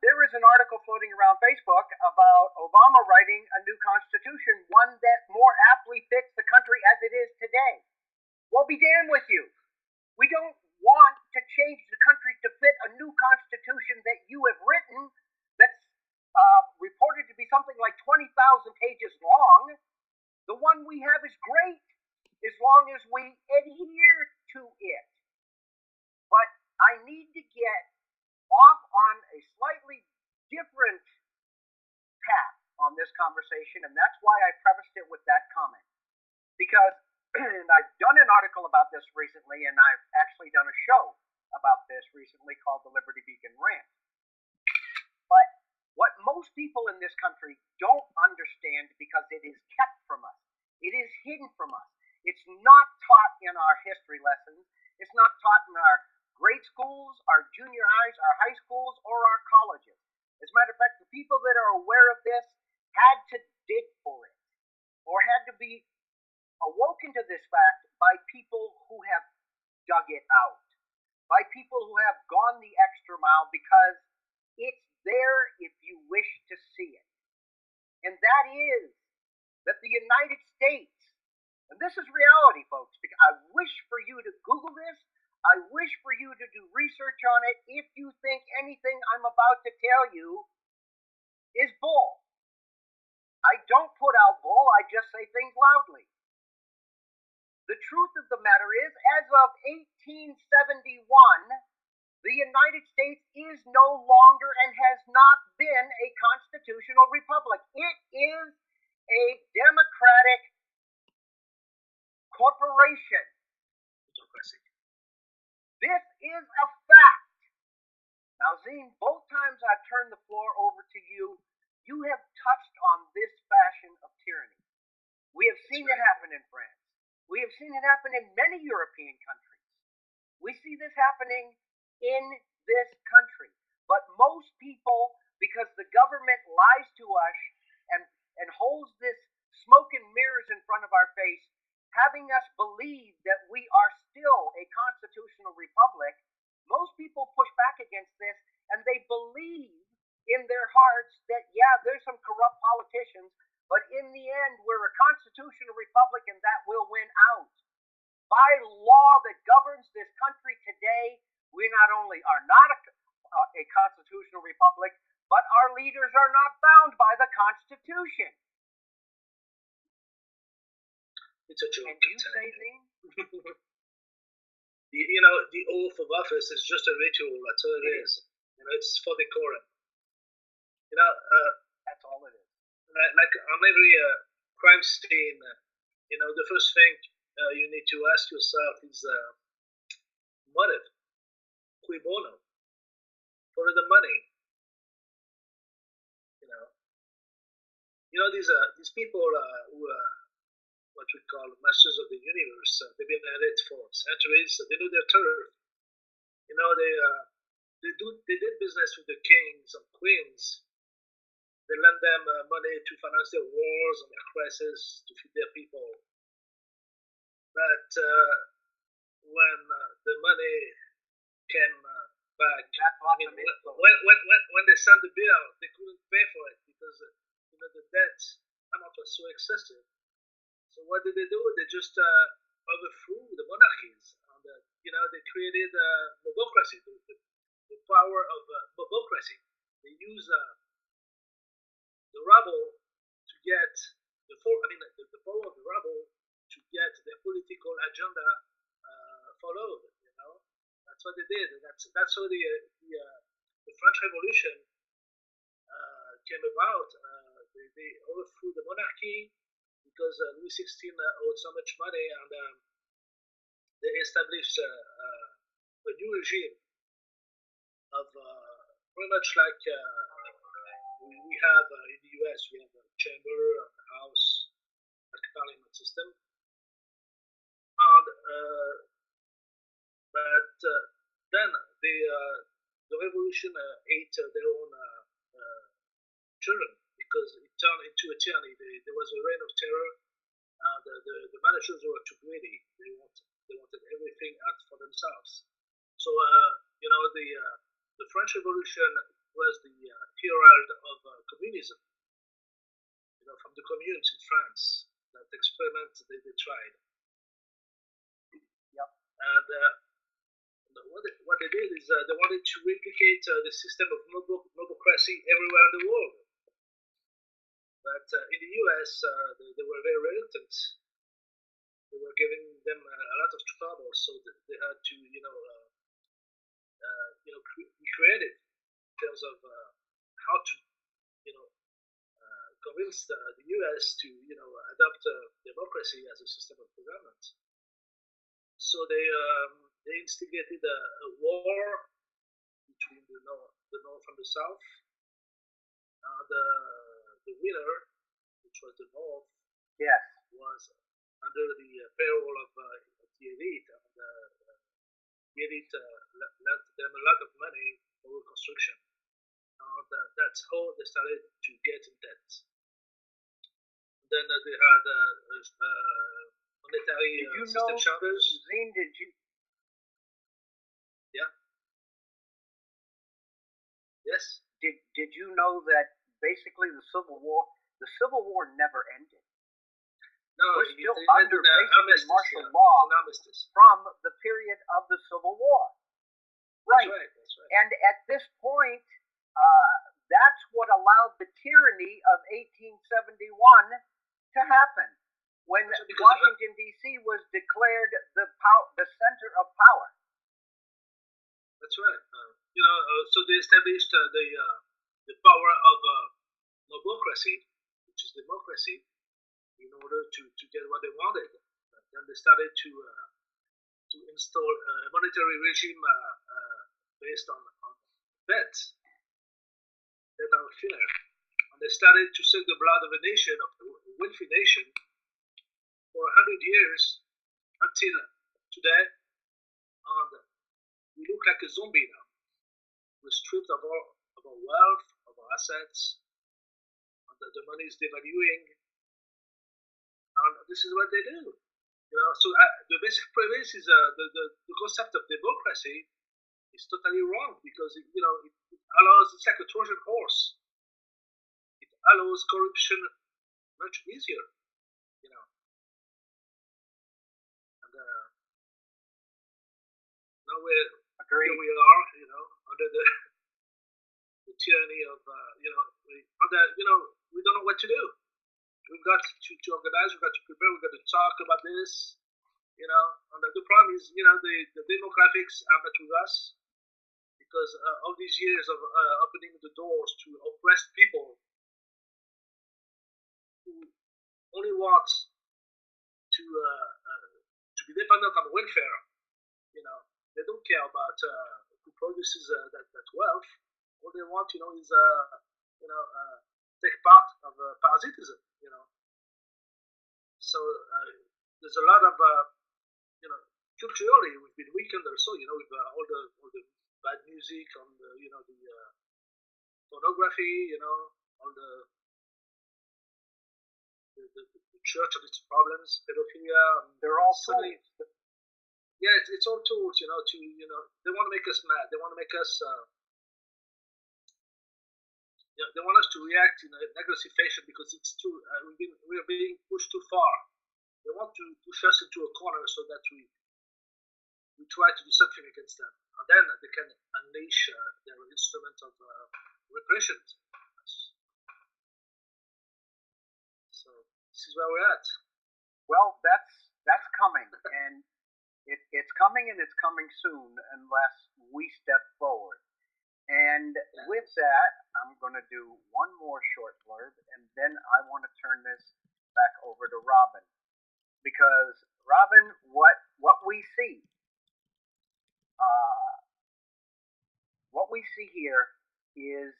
There is an article floating around Facebook about Obama writing a new constitution, one that more aptly fits the country as it is today. Well, be damned with you. We don't want to change the country to fit a new constitution that you have written that's reported to be something like 20,000 pages long. The one we have is great as long as we adhere to it. But I need to get off on a slightly different path on this conversation, and that's why I prefaced it with that comment. Because and I've done an article about this recently, and I've actually done a show about this recently called the Liberty Beacon Rant. But what most people in this country don't understand, because it is kept from us, it is hidden from us, it's not taught in our history lessons, it's not taught in our grade schools, our junior highs, our high schools, or our colleges. As a matter of fact, the people that are aware of this had to dig for it, or had to be awoken to this fact by people who have dug it out, by people who have gone the extra mile, because it's there if you wish to see it. And that is that the United States, and this is reality, folks, because I wish for you to Google this, I wish for you to do research on it if you think anything I'm about to tell you is bull. I don't put out bull, I just say things loudly. The truth of the matter is, as of 1871, the United States is no longer and has not been a constitutional republic. It is a democratic corporation. This is a fact. Now, Zine, both times I've turned the floor over to you, you have touched on this fashion of tyranny. We have seen it happen in France. We have seen it happen in many European countries. We see this happening in this country. But most people, because the government lies to us and holds this smoke and mirrors in front of our face, having us believe that we are still a constitutional republic, most people push back against this, and they believe in their hearts that, yeah, there's some corrupt politicians, but in the end, we're a constitutional republic, and that will win out. By law that governs this country today, we not only are not a constitutional republic, but our leaders are not bound by the Constitution. It's a joke. And you say, Zine? The oath of office is just a ritual. That's all it is. It's for decorum. That's all it is. Like on every crime scene, the first thing you need to ask yourself is motive. Cui bono? For the money. These people who what we call masters of the universe. They've been at it for centuries. They know their turf. They did business with the kings and queens. They lend them money to finance their wars and their crises to feed their people. But when the money came back, when they sent the bill, they couldn't pay for it because the debt amount was so excessive. So what did they do? They just overthrew the monarchies. And, they created mobocracy, the power of mobocracy. They use the rabble get the power of the rebel to get their political agenda followed. That's what they did. That's how the French Revolution came about. They overthrew the monarchy because Louis XVI owed so much money, and they established a new regime of pretty much like we have in the US. We have a chamber, a house, like a parliament system, and but then the revolution ate their own children because it turned into a tyranny. There was a reign of terror, and the managers were too greedy. They wanted everything out for themselves. So the French Revolution was the herald of communism. From the communes in France, that experiment they tried. Yep. And what they did is they wanted to replicate the system of mobocracy everywhere in the world. But in the US, they were very reluctant. They were giving them a lot of trouble, so they had to, be creative in terms of how to, convince the US to, adopt democracy as a system of government. So they instigated a war between the North and the South. The winner, which was the North, yes, was under the payroll of the elite, and the elite lent them a lot of money for reconstruction. And that's how they started to get in debt. Then they had monetary system charters. Zine, did you? Yeah. Yes. Did you know that basically the Civil War never ended? No, we're still under basically martial law from the period of the Civil War. Right. That's right. And at this point, that's what allowed the tyranny of 1871 to happen, when Washington, D.C. was declared the center of power. That's right. So they established the power of mobocracy, which is democracy, in order to get what they wanted. Then they started to install a monetary regime based on debt are fair. And they started to suck the blood of a nation, of a wealthy nation, for 100 years until today. And we look like a zombie now. We're stripped of our wealth, of our assets, and the money is devaluing. And this is what they do. So the basic premise is the concept of democracy is totally wrong, because it allows, it's like a Trojan horse. It allows corruption much easier, And now here we are, under the tyranny of, we don't know what to do. We've got to organize, we've got to prepare, we've got to talk about this, and the problem is, the demographics are not with us, because all these years of opening the doors to oppressed people who only want to be dependent on welfare, they don't care about who produces that wealth. All they want, is take part of parasitism, So there's a lot of, culturally we've been weakened also, with all the bad music on the, the pornography, all the church and its problems, pedophilia. They're all tools. Yeah, it's all tools, they want to make us mad. They want to make us. They want us to react in an aggressive fashion because it's too. We're being pushed too far. They want to push us into a corner so that we try to do something against them, and then they can unleash their instrument of repression. So this is where we're at. Well, that's coming, and it's coming, and it's coming soon unless we step forward. And with that, I'm going to do one more short blurb, and then I want to turn this back over to Robin, because Robin, what we see, uh, what we see here is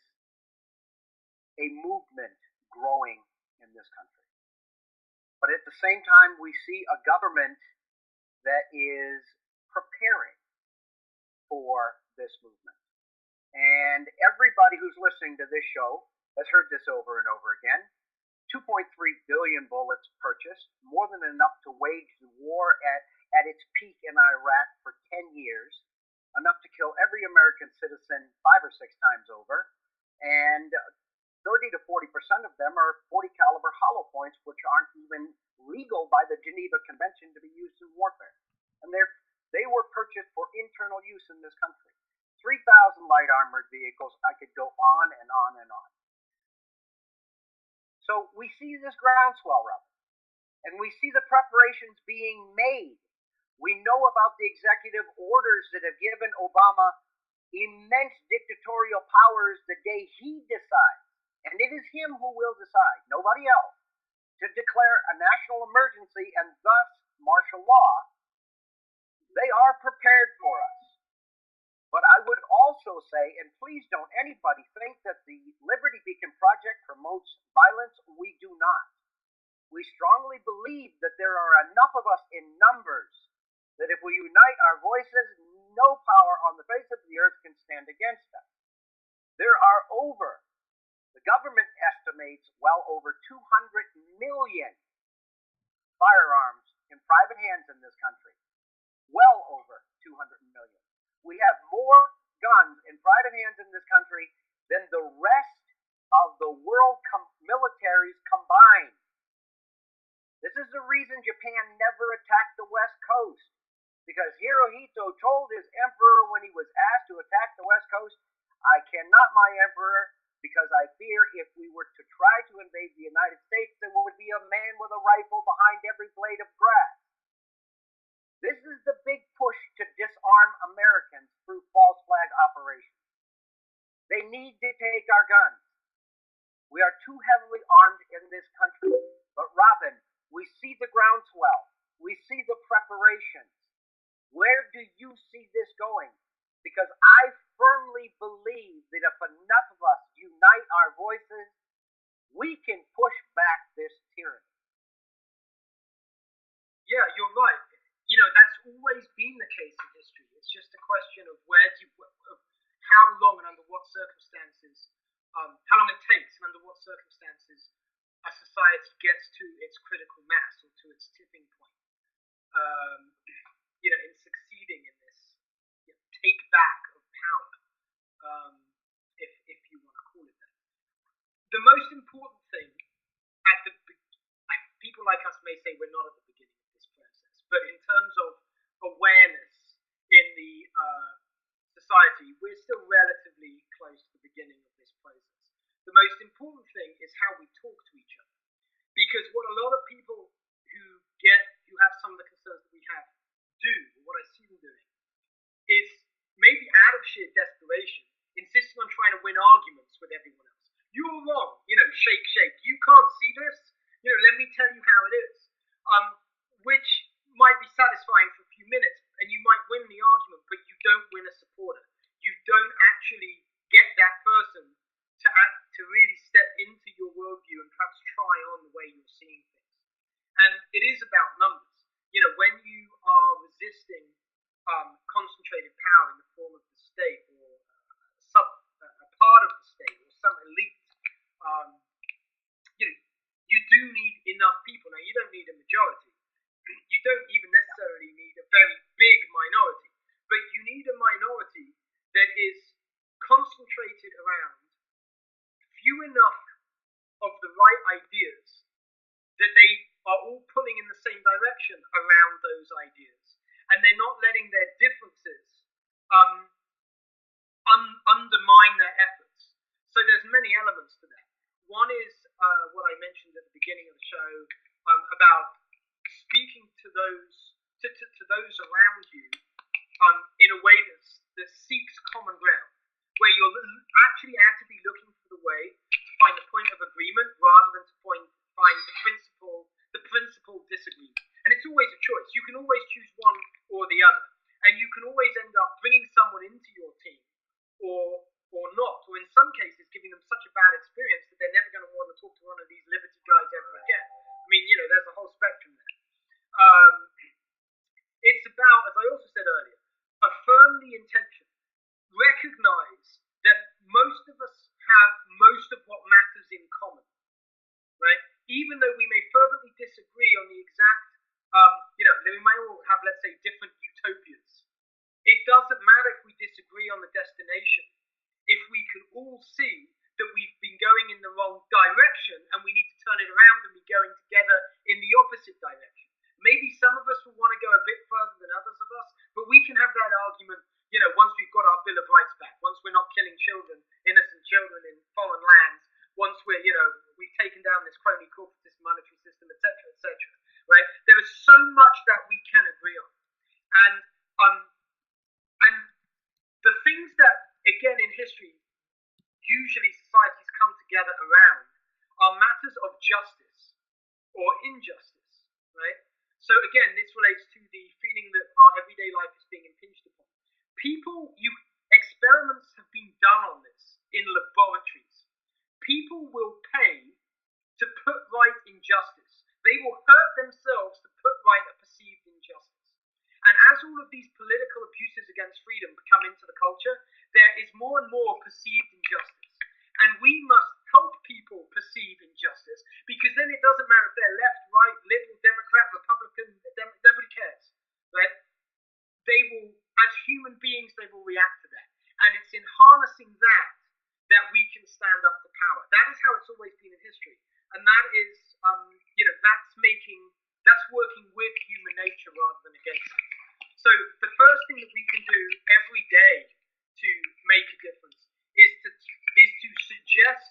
a movement growing in this country. But at the same time, we see a government that is preparing for this movement. And everybody who's listening to this show has heard this over and over again. 2.3 billion bullets purchased, more than enough to wage the war at its peak in Iraq for 10 years, enough to kill every American citizen 5 or 6 times over, and 30 to 40% of them are 40 caliber hollow points, which aren't even legal by the Geneva Convention to be used in warfare. And they were purchased for internal use in this country. 3,000 light armored vehicles. I could go on and on and on. So we see this groundswell, Rob, and we see the preparations being made. We know about the executive orders that have given Obama immense dictatorial powers the day he decides, and it is him who will decide, nobody else, to declare a national emergency and thus martial law. They are prepared for us. But I would also say, and please don't anybody think that the Liberty Beacon Project promotes violence. We do not. We strongly believe that there are enough of us in numbers that if we unite our voices, no power on the face of the earth can stand against us. There are the government estimates well over 200 million firearms in private hands in this country. Well over 200 million. We have more guns in private hands in this country than the rest of the world militaries combined. This is the reason Japan never attacked the West Coast, because Hirohito told his emperor when he was asked to attack the West Coast, "I cannot, my emperor, because I fear if we were to try to invade the United States, there would be a man with a rifle behind every blade of grass." This is the big push to disarm Americans through false flag operations. They need to take our guns. We are too heavily armed in this country. But Robin, we see the groundswell. We see the preparations. Where do you see this going? Because I firmly believe that if enough of us unite our voices, we can push back this tyranny. Yeah, you're right. That's always been the case in history. It's just a question of how long and under what circumstances, how long it takes and under what circumstances a society gets to its critical mass or to its tipping point. In succeeding in this take back of power, if you want to call it that. The most important thing people like us may say we're not at the beginning of this process, but in terms of awareness in the society, we're still relatively close to the beginning of this process. The most important thing is how we talk to each other, because what a lot of people who have some of the concerns that we have do, or what I see them doing, is maybe out of sheer desperation, insisting on trying to win arguments with everyone else. You're wrong, shake, shake. You can't see this. Let me tell you how it is. Which might be satisfying for a few minutes, and you might win the argument, but you don't win a supporter. You don't actually get that person to really step into your worldview and perhaps try on the way you're seeing things. And it is about numbers. When you are resisting concentrated power in the form of the state or a part of the state or some elite, you do need enough people. Now, you don't need a majority. You don't even necessarily need a very big minority, but you need a minority that is concentrated around few enough of the right ideas that they are all pulling in the same direction around those ideas, and they're not letting their differences undermine their efforts. So there's many elements to that. One is what I mentioned at the beginning of the show about speaking to those around you in a way that seeks common ground, where you're actually actively looking for the way to find the point of agreement rather than to find the principal disagreement. And it's always a choice. You can always choose one or the other, and you can always end up bringing someone into your team, or not, or in some cases giving them such a bad experience that they're never going to want to talk to one of these Liberty guys ever again. I mean, there's a whole spectrum there. It's about, as I also said earlier, affirm the intention. Recognize that most of us have most of what matters in common, right? Even though we may fervently disagree on the exact, we may all have, let's say, different utopias. It doesn't matter if we disagree on the destination, if we can all see that we've been going in the wrong direction and we need to turn it around and be going together in the opposite direction. Maybe some of us will want to go a bit further than others of us, but we can have that argument, once we've got our Bill of Rights back, once we're not killing children, innocent children in foreign lands, once we've taken down this crony corporatist monetary system, etc., right? There is so much that we can agree on. And the things that, again, in history, usually societies come together around are matters of justice or injustice, right? So again, this relates to the feeling that our everyday life is being impinged upon. Experiments have been done on this in laboratories. People will pay to put right injustice. They will hurt themselves to put right a perceived injustice. And as all of these political abuses against freedom come into the culture, there is more and more perceived injustice. And we must help people perceive injustice, because then it doesn't matter if they're left, right, liberal, Democrat, Republican, nobody cares, right? They will, as human beings, they will react to that. And it's in harnessing that we can stand up to power. That is how it's always been in history. And that is, that's working with human nature rather than against it. So the first thing that we can do every day to make a difference is to suggest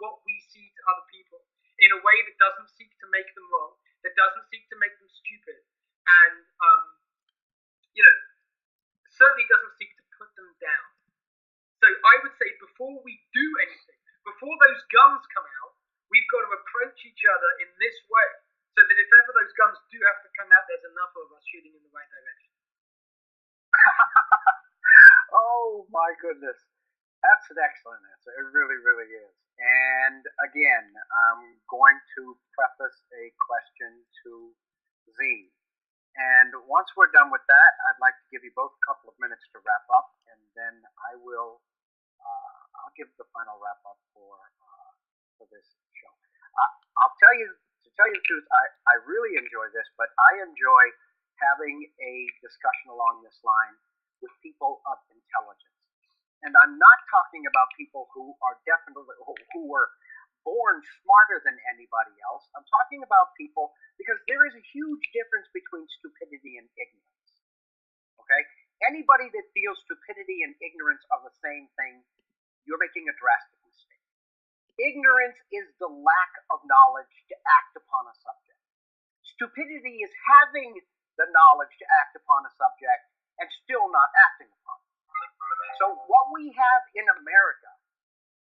what we see to other people in a way that doesn't seek to make them wrong, that doesn't seek to make them stupid, and certainly doesn't seek to put them down. So I would say before we do anything, before those guns come out, we've got to approach each other in this way, so that if ever those guns do have to come out, there's enough of us shooting in the right direction. Oh my goodness. That's an excellent answer. It really, really is. And again, I'm going to preface a question to Zine. And once we're done with that, I'd like to give you both a couple of minutes to wrap up, and then I'll give the final wrap up for this show. I'll tell you the truth, I really enjoy this, but I enjoy having a discussion along this line with people of intelligence. And I'm not talking about people who are who were born smarter than anybody else. I'm talking about people, because there is a huge difference between stupidity and ignorance. Okay? Anybody that feels stupidity and ignorance are the same thing, you're making a drastic mistake. Ignorance is the lack of knowledge to act upon a subject. Stupidity is having the knowledge to act upon a subject and still not acting upon it. So what we have in America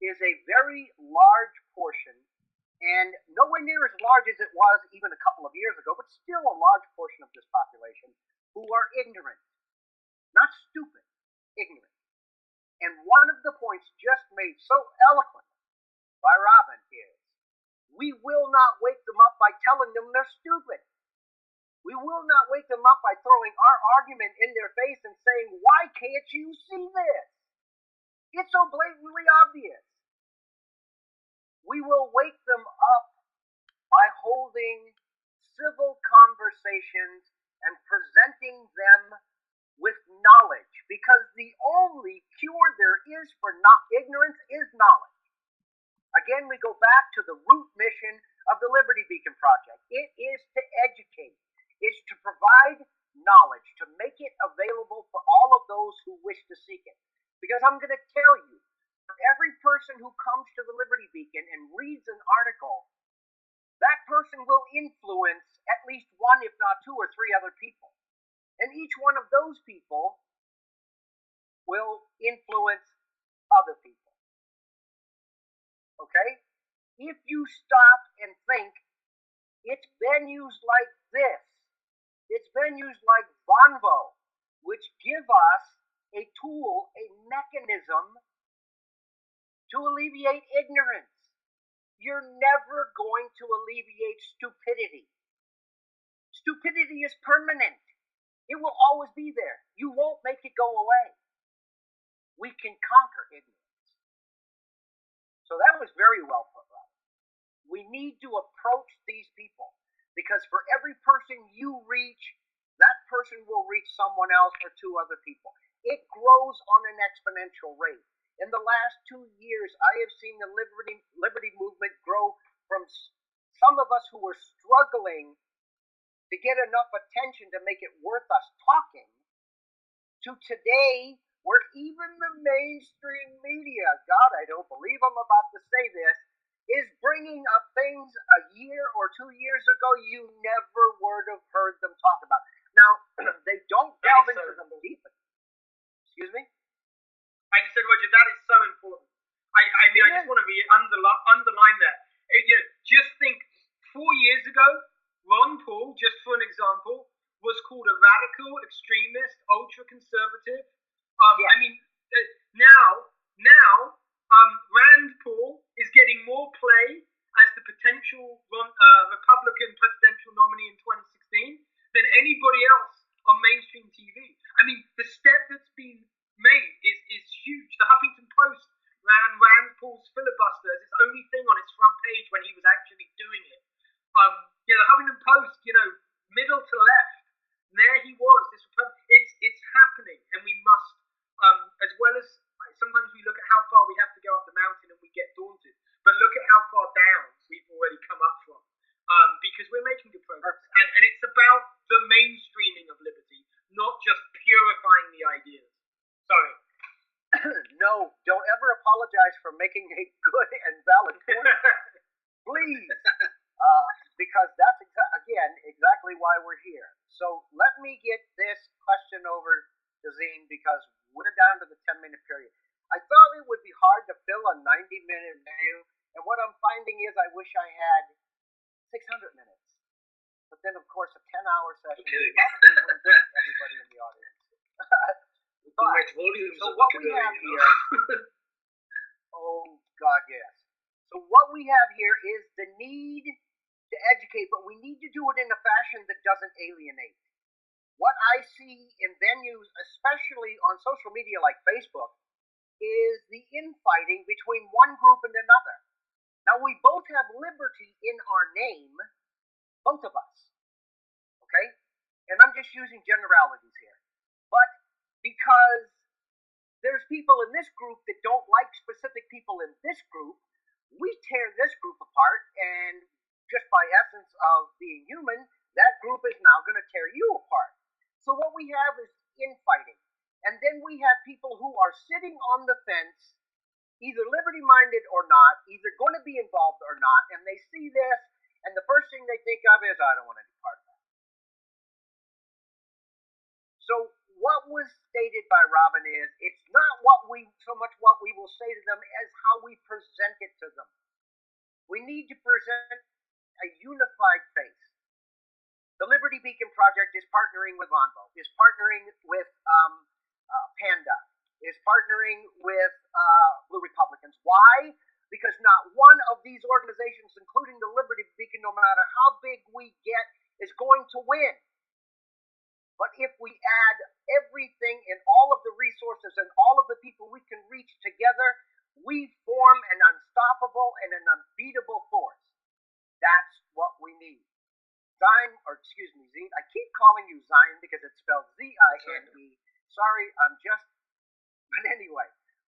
is a very large portion, and nowhere near as large as it was even a couple of years ago, but still a large portion of this population who are ignorant. Not stupid, ignorant. And one of the points just made so eloquently by Robin is, we will not wake them up by telling them they're stupid. We will not wake them up by throwing our argument in their face and saying, why can't you see this? It's so blatantly obvious. We will wake them up by holding civil conversations and presenting them with knowledge, because the only cure there is for ignorance is knowledge. Again, we go back to the root mission of the Liberty Beacon Project. It is to educate. It's to provide knowledge, to make it available for all of those who wish to seek it. Because I'm going to tell you, for every person who comes to the Liberty Beacon and reads an article, that that person will influence at least one, if not two or three other people. And each one of those people will influence other people. Okay? If you stop and think, it's venues like this, it's venues like Vonvo, which give us a tool, a mechanism to alleviate ignorance. You're never going to alleviate stupidity. Stupidity is permanent. It will always be there. You won't make it go away. We can conquer ignorance. So that was very well put, Rob. We need to approach these people, because for every person you reach, that person will reach someone else or two other people. It grows on an exponential rate. In the last 2 years, I have seen the liberty movement grow from some of us who were struggling to get enough attention to make it worth us talking, to today, where even the mainstream media, God, I don't believe I'm about to say this, is bringing up things a year or 2 years ago you never would have heard them talk about. Now, they don't delve into them deeply. Excuse me? I just said, Roger, that is so important. I just want to underline that. Just think, 4 years ago, Ron Paul, just for an example, was called a radical, extremist, ultra-conservative. Now, Rand Paul is getting more play as the potential Republican presidential nominee in 2016 than anybody else on mainstream TV. I mean, the step that's been made is huge. The Huffington Post ran Rand Paul's filibuster as its only thing on its front page when he was actually doing it. The Huffington Post, middle to left, and there he was. It's happening, and we must, as well as sometimes we look at how far we have to go up the mountain and we get daunted, but look at how far down we've already come up from, because we're making good progress, and it's about the mainstreaming of liberty, not just purifying the ideas. Sorry. No, don't ever apologize for making a good and valid point. Please. Because that's, again, exactly why we're here. So let me get this question over to Zine, because we're down to the 10-minute period. I thought it would be hard to fill a 90-minute video, and what I'm finding is I wish I had 600 minutes. But then, of course, a 10-hour session probably wouldn't fit everybody in the audience. So what we have here, oh God, yes. So what we have here is the need to educate, but we need to do it in a fashion that doesn't alienate. What I see in venues, especially on social media like Facebook, is the infighting between one group and another. Now, we both have liberty in our name, both of us, okay? And I'm just using generalities here. But because there's people in this group that don't like specific people in this group, we tear this group apart, and just by essence of being human, that group is now going to tear you apart. So what we have is infighting. And then we have people who are sitting on the fence, either liberty-minded or not, either going to be involved or not, and they see this, and the first thing they think of is, I don't want any part of that. So what was stated by Robin is, it's not so much what we will say to them as how we present it to them. We need to present a unified face. The Liberty Beacon Project is partnering with Vonvo, is partnering with Panda, is partnering with Blue Republicans. Why? Because not one of these organizations, including the Liberty Beacon, no matter how big we get, is going to win. But if we add everything and all of the resources and all of the people we can reach together, we form an unstoppable and an unbeatable force. That's what we need. Zine, I keep calling you Zine because it's spelled Z-I-N-E. Sorry, but anyway,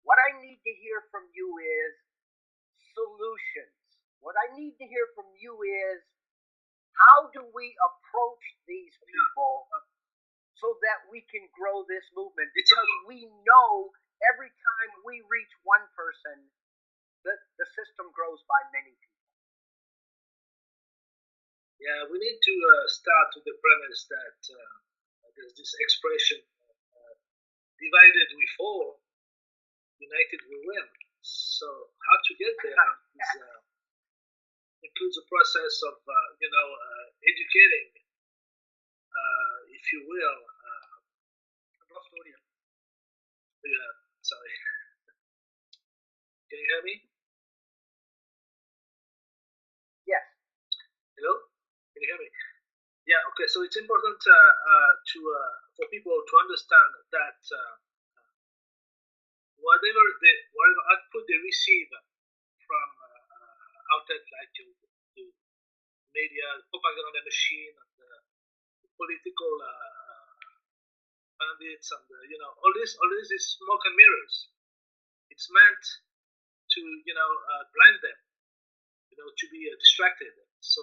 what I need to hear from you is solutions. What I need to hear from you is, how do we approach these people so that we can grow this movement? Because we know every time we reach one person, the system grows by many people. Yeah, we need to start with the premise that there's this expression: divided we fall, united we win. So how to get there is includes a process of educating, if you will. I've lost audio. Yeah, sorry. Can you hear me? Yes. Hello? Can you hear me? Yeah. Okay. So it's important for people to understand that whatever output they receive from outlets like the media, the propaganda machine, and the political bandits, and all this is smoke and mirrors. It's meant to blind them, to be distracted. So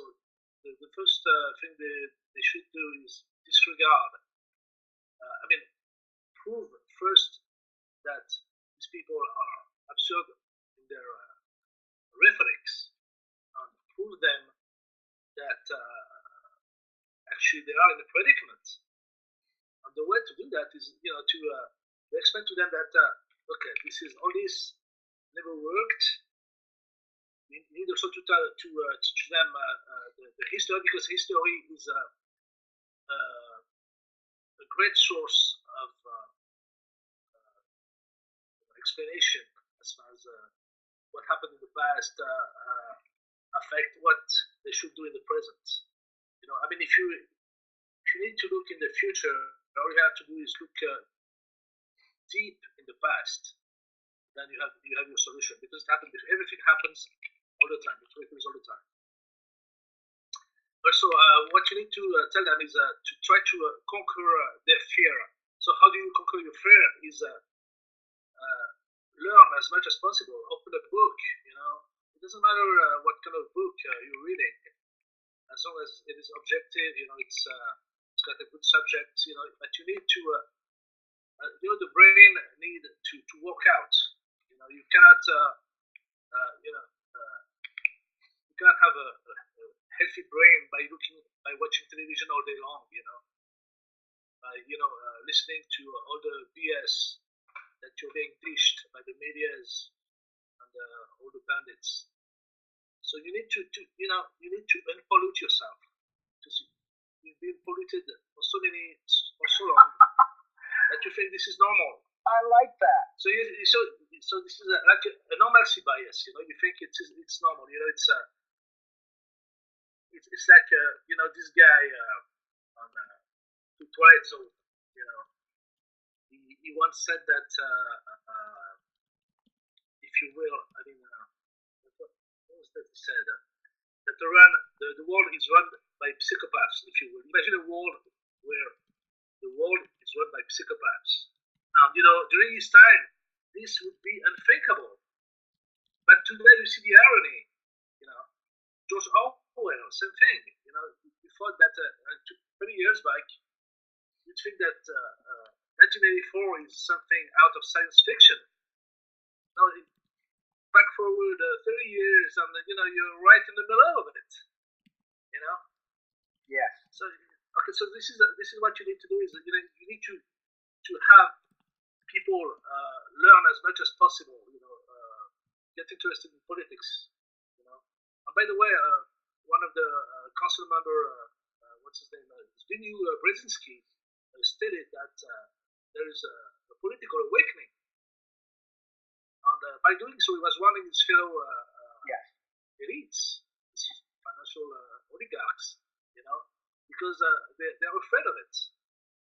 the first thing they should do is disregard. I mean, prove first that these people are absurd in their rhetorics, and prove them that actually they are in a predicament. And the way to do that is, to explain to them that okay, this never worked. You need also to teach them the history, because history is a great source of explanation as far as what happened in the past affect what they should do in the present. I mean, if you need to look in the future, all you have to do is look deep in the past. Then you have your solution, because everything happens all the time. It happens all the time. Also, what you need to tell them is to try to conquer their fear. So how do you conquer your fear? Is learn as much as possible. Open a book. It doesn't matter what kind of book you're reading, as long as it is objective. It's got a good subject. But you need to. The brain need to work out. You cannot. You cannot have a healthy brain by watching television all day long. Listening to all the BS that you're being dished by the medias and all the bandits. So you need to unpollute yourself, because you've been polluted for so long that you think this is normal. I like that. So this is like a normalcy bias. You think it's normal. It's like this guy on the Twilight Zone. He once said that if you will, I mean, what was that he said? That the world is run by psychopaths. If you will, imagine a world where the world is run by psychopaths. During his time, this would be unthinkable. But today, you see the irony. George Orwell, same thing. You thought that 20 years back, you'd think that 1984 is something out of science fiction. Now, back forward 30 years, and you're right in the middle of it. Yes. So okay, so this is what you need to do is you need to have people learn as much as possible. Get interested in politics. And by the way, one of the council member, what's his name, Zbigniew Brzezinski, stated that there is a political awakening. And by doing so, he was warning his fellow elites, financial oligarchs, because they're afraid of it.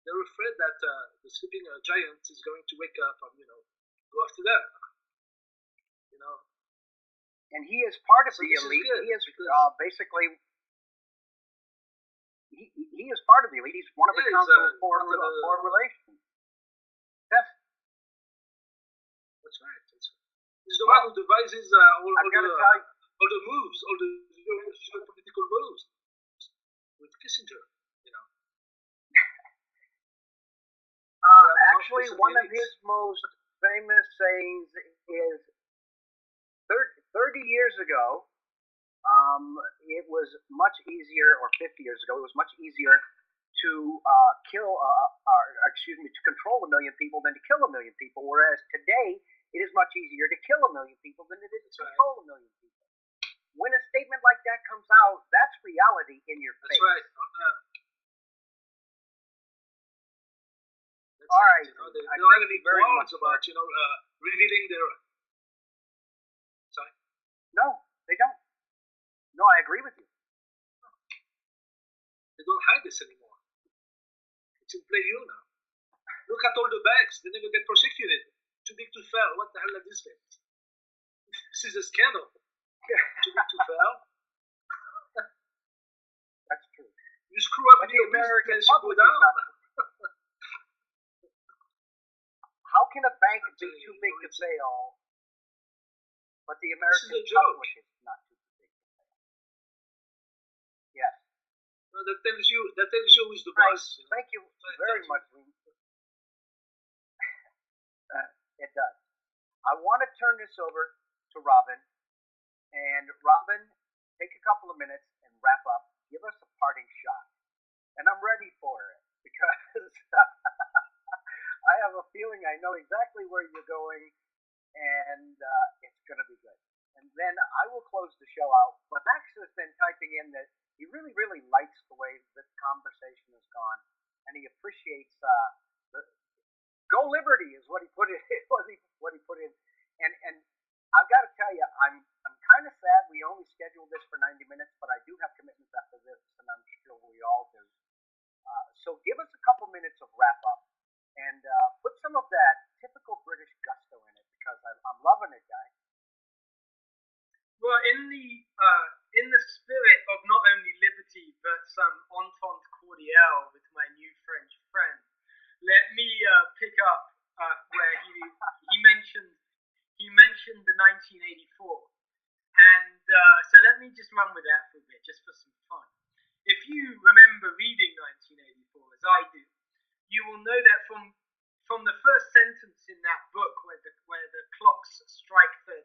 They're afraid that the sleeping giant is going to wake up and go after them. And he is part of the elite. He is basically. He is part of the elite. He's one of the council of foreign relations. Yes. That's right. He's the one who devises all the moves, all the political moves with Kissinger. Actually, one of his most famous sayings is 30 years ago, it was much easier, or 50 years ago, it was much easier to to control 1 million people than to kill 1 million people. Whereas today, it is much easier to kill 1 million people than it is to control 1 million people. When a statement like that comes out, that's reality in your face. That's right. All right. They don't have any qualms about, revealing their... Sorry? No, they don't. No, I agree with you. They don't hide this anymore. It's in plain view now. Look at all the banks. They never get prosecuted. Too big to fail. What the hell is this thing? This is a scandal. Too big to fail. That's true. You screw up the your American business, you go down. How can a bank be too big to fail, but the American public is not too big to fail? Yes. No, that tells you who's the boss. Thank you very much. It does. I want to turn this over to Robin. And Robin, take a couple of minutes and wrap up. Give us a parting shot. And I'm ready for it because I have a feeling I know exactly where you're going, and it's going to be good. And then I will close the show out. But Max has been typing in that he really, really likes the way this conversation has gone, and he appreciates Go Liberty is what he put in. What he put in, and I've got to tell you, I'm kind of sad we only scheduled this for 90 minutes, but I do have commitments after this, and I'm sure we all do. So give us a couple minutes of wrap up, and put some of that typical British gusto in it, because I'm loving it, guys. Well, in the spirit of not only liberty but some entente cordiale with my new French friend, let me pick up where he mentioned the 1984, and so let me just run with that for a bit, just for some fun. If you remember reading 1984, as I do, you will know that from the first sentence in that book, where the clocks strike 13,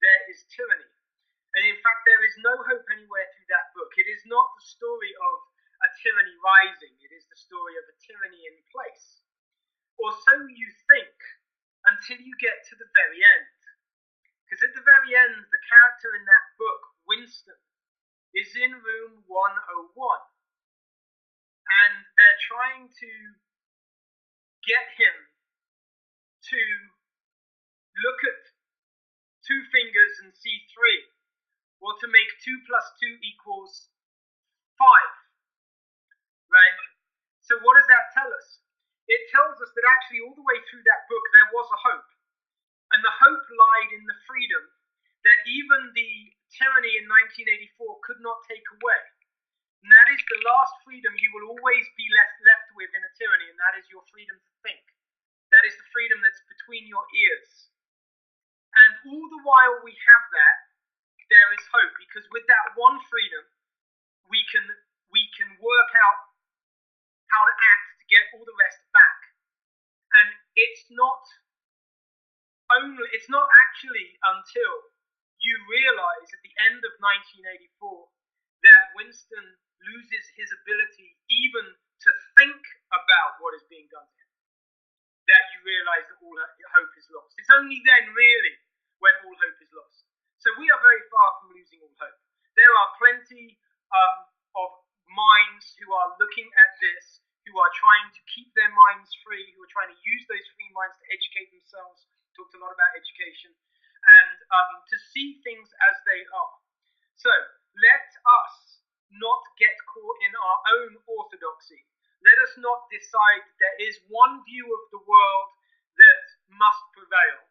there is tyranny, and in fact there is no hope anywhere through that book. It is not the story of a tyranny rising; it is the story of a tyranny in place. Or so you think, until you get to the very end. Because at the very end, the character in that book, Winston, is in room 101. And they're trying to get him to look at 2 fingers and see 3. Or to make 2 plus 2 equals 5. Right? So what does that tell us? It tells us that actually all the way through that book there was a hope. And the hope lied in the freedom that even the tyranny in 1984 could not take away. And that is the last freedom you will always be left with in a tyranny, and that is your freedom to think. That is the freedom that's between your ears. And all the while we have that, there is hope, because with that one freedom, we can work out how to act to get all the rest back. And it's not actually until you realize at the end of 1984 that Winston loses his ability even to think about what is being done to him, that you realize that all hope is lost. It's only then, really, when all hope is lost. So we are very far from losing all hope. There are plenty of minds who are looking at this, who are trying to keep their minds free, who are trying to use those free minds to educate themselves. Talked a lot about education, and to see things as they are. So let us not get caught in our own orthodoxy. Let us not decide that there is one view of the world that must prevail.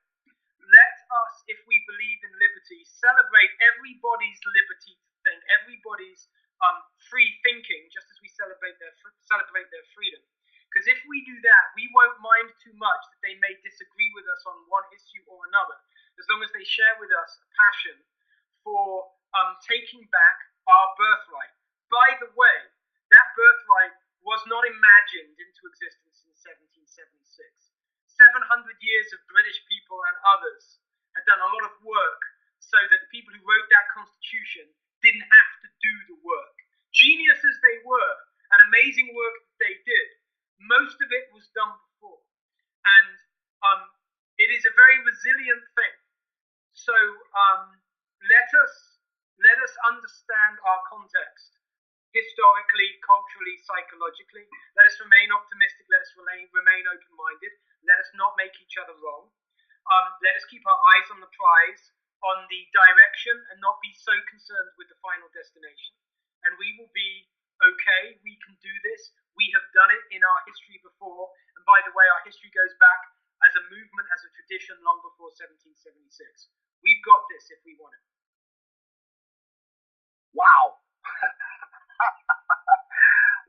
Let us, if we believe in liberty, celebrate everybody's liberty to think, everybody's free thinking, just as we celebrate their freedom. Because if we do that, we won't mind too much that they may disagree with us on one issue or another, as long as they share with us a passion for taking back our birthright. By the way, that birthright was not imagined into existence in 1776. 700 years of British people and others had done a lot of work so that the people who wrote that Constitution didn't have to do the work. Genius as they were, and amazing work that they did, most of it was done before. And it is a very resilient thing. So let us understand our context, historically, culturally, psychologically. Let us remain optimistic. Let us remain open-minded. Let us not make each other wrong. Let us keep our eyes on the prize, on the direction, and not be so concerned with the final destination. And we will be okay. We can do this. We have done it in our history before. And by the way, our history goes back as a movement, as a tradition, long before 1776. We've got this if we want it. Wow.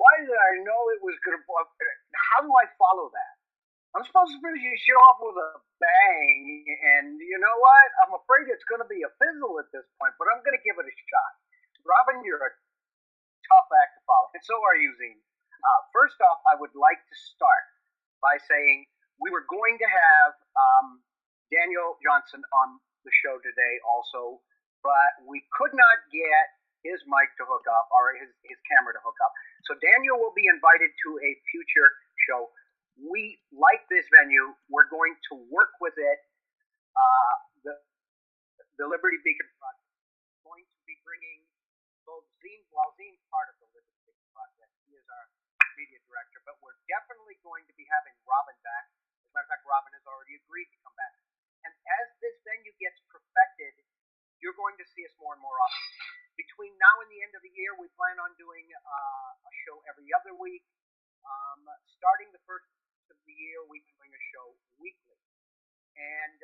Why did I know it was going to... How do I follow that? I'm supposed to finish your show off with a bang, and you know what? I'm afraid it's going to be a fizzle at this point, but I'm going to give it a shot. Robin, you're a tough act to follow, and so are you, Zine. First off, I would like to start by saying we were going to have Daniel Johnson on the show today also, but we could not get his mic to hook up, or his camera to hook up. So Daniel will be invited to a future show. We like this venue. We're going to work with it. The Liberty Beacon Project is going to be bringing both Zine, well, Zine's part of the Liberty Beacon Project. He is our media director, but we're definitely going to be having Robin back. As a matter of fact, Robin has already agreed to come back. And as this venue gets perfected, you're going to see us more and more often. Between now and the end of the year, we plan on doing a show every other week. Starting the first of the year, we're doing a show weekly. And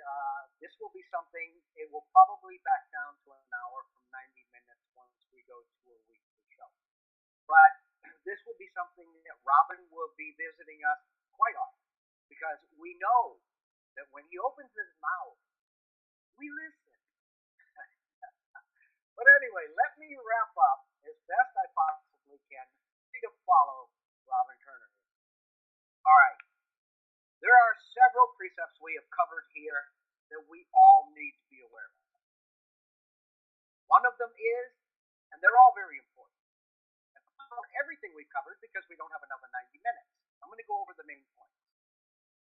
this will be something, it will probably back down to an hour from 90 minutes once we go to a weekly show. But this will be something that Robin will be visiting us quite often, because we know that when he opens his mouth, we listen. But anyway, let me wrap up as best I possibly can to follow Robin Turner. All right. There are several precepts we have covered here that we all need to be aware of. One of them is, and they're all very important, and not everything we've covered because we don't have another 90 minutes. I'm going to go over the main points.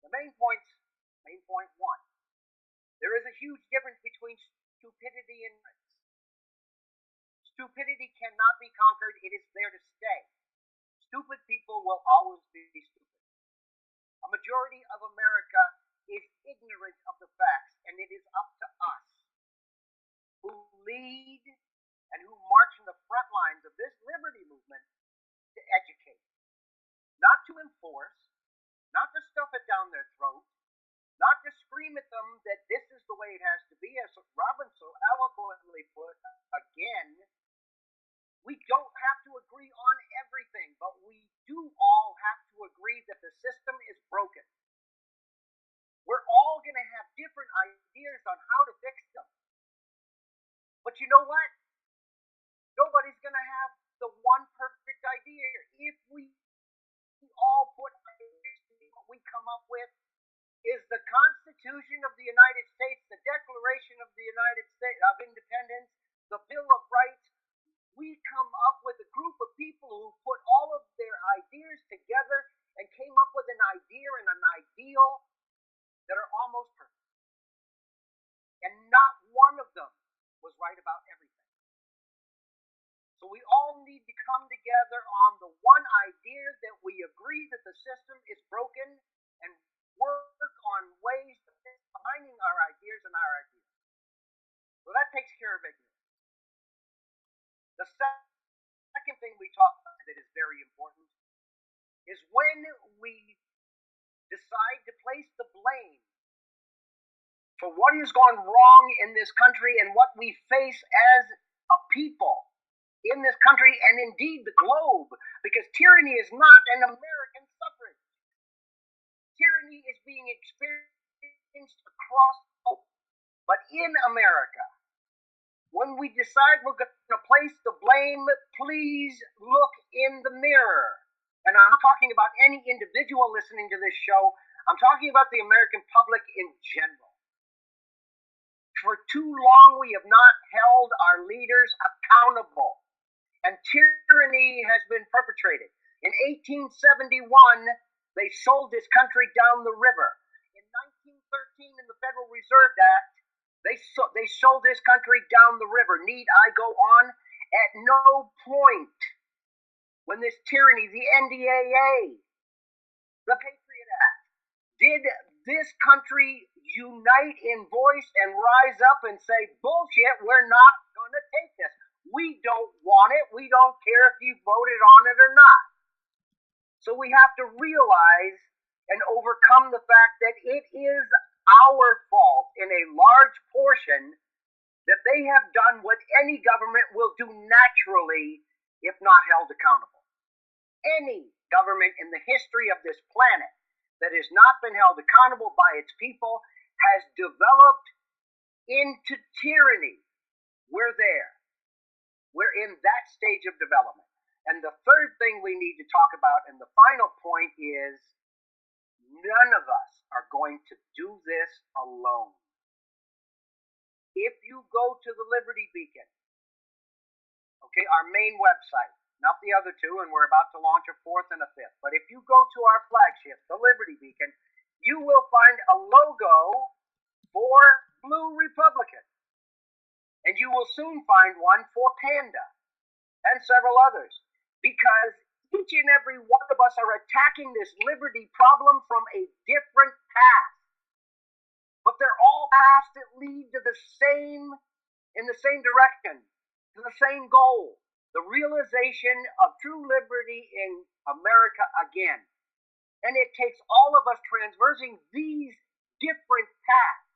The main point one. There is a huge difference between stupidity and ignorance. Stupidity cannot be conquered. It is there to stay. Stupid people will always be stupid. A majority of America is ignorant of the facts, and it is up to us who lead and who march in the front lines of this liberty movement to educate. Not to enforce, not to stuff it down their throat, not to scream at them that this is the way it has to be, as Robin so eloquently put again. We don't have to agree on everything, but we do all have to agree that the system is broken. We're all going to have different ideas on how to fix them. But you know what? Nobody's going to have the one perfect idea. If we all put what we come up with is the Constitution of the United States, the Declaration of the United States of Independence, the Bill of Rights. We come up with a group of people who put all of their ideas together and came up with an idea and an ideal that are almost perfect. And not one of them was right about everything. So we all need to come together on the one idea that we agree that the system is broken and work on ways of finding our ideas and our ideas. So that takes care of ignorance. The second thing we talk about that is very important is when we decide to place the blame for what has gone wrong in this country and what we face as a people in this country and indeed the globe, because tyranny is not an American suffrage. Tyranny is being experienced across the globe, but in America. When we decide we're going to place the blame, please look in the mirror. And I'm not talking about any individual listening to this show. I'm talking about the American public in general. For too long, we have not held our leaders accountable, and tyranny has been perpetrated. In 1871, they sold this country down the river. In 1913, in the Federal Reserve Act, they sold this country down the river. Need I go on? At no point when this tyranny, the NDAA, the Patriot Act, did this country unite in voice and rise up and say, bullshit, we're not going to take this. We don't want it. We don't care if you voted on it or not. So we have to realize and overcome the fact that it is our fault in a large portion that they have done what any government will do naturally if not held accountable. Any government in the history of this planet that has not been held accountable by its people has developed into tyranny. We're there. We're in that stage of development. And the third thing we need to talk about, and the final point, is none of us are going to do this alone. If you go to the Liberty Beacon, okay, our main website, not the other two, and we're about to launch a fourth and a fifth, but if you go to our flagship, the Liberty Beacon, you will find a logo for Blue Republican. And you will soon find one for Panda and several others, because each and every one of us are attacking this liberty problem from a different path. But they're all paths that lead to in the same direction, to the same goal, the realization of true liberty in America again. And it takes all of us traversing these different paths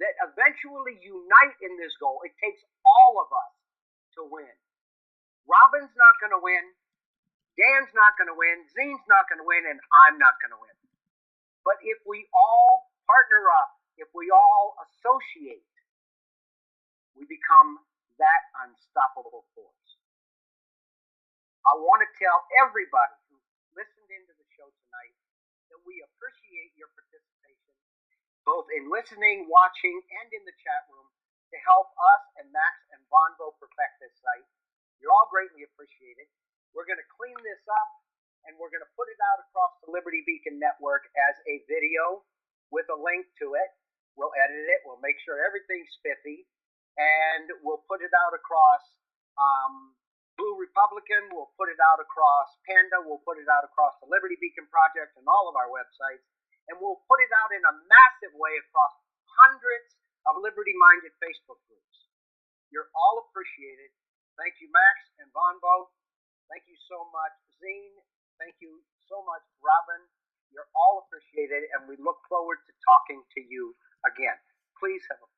that eventually unite in this goal. It takes all of us to win. Robin's not going to win. Dan's not going to win. Zine's not going to win. And I'm not going to win. But if we all partner up, if we all associate, we become that unstoppable force. I want to tell everybody who listened into the show tonight that we appreciate your participation, both in listening, watching, and in the chat room, to help us and Max and Vonvo perfect this site. You're all greatly appreciated. We're going to clean this up, and we're going to put it out across the Liberty Beacon Network as a video with a link to it. We'll edit it. We'll make sure everything's spiffy, and we'll put it out across Blue Republican. We'll put it out across Panda. We'll put it out across the Liberty Beacon Project and all of our websites, and we'll put it out in a massive way across hundreds of liberty-minded Facebook groups. You're all appreciated. Thank you, Max and Vonvo. Thank you so much, Zine. Thank you so much, Robin. You're all appreciated, and we look forward to talking to you again. Please have a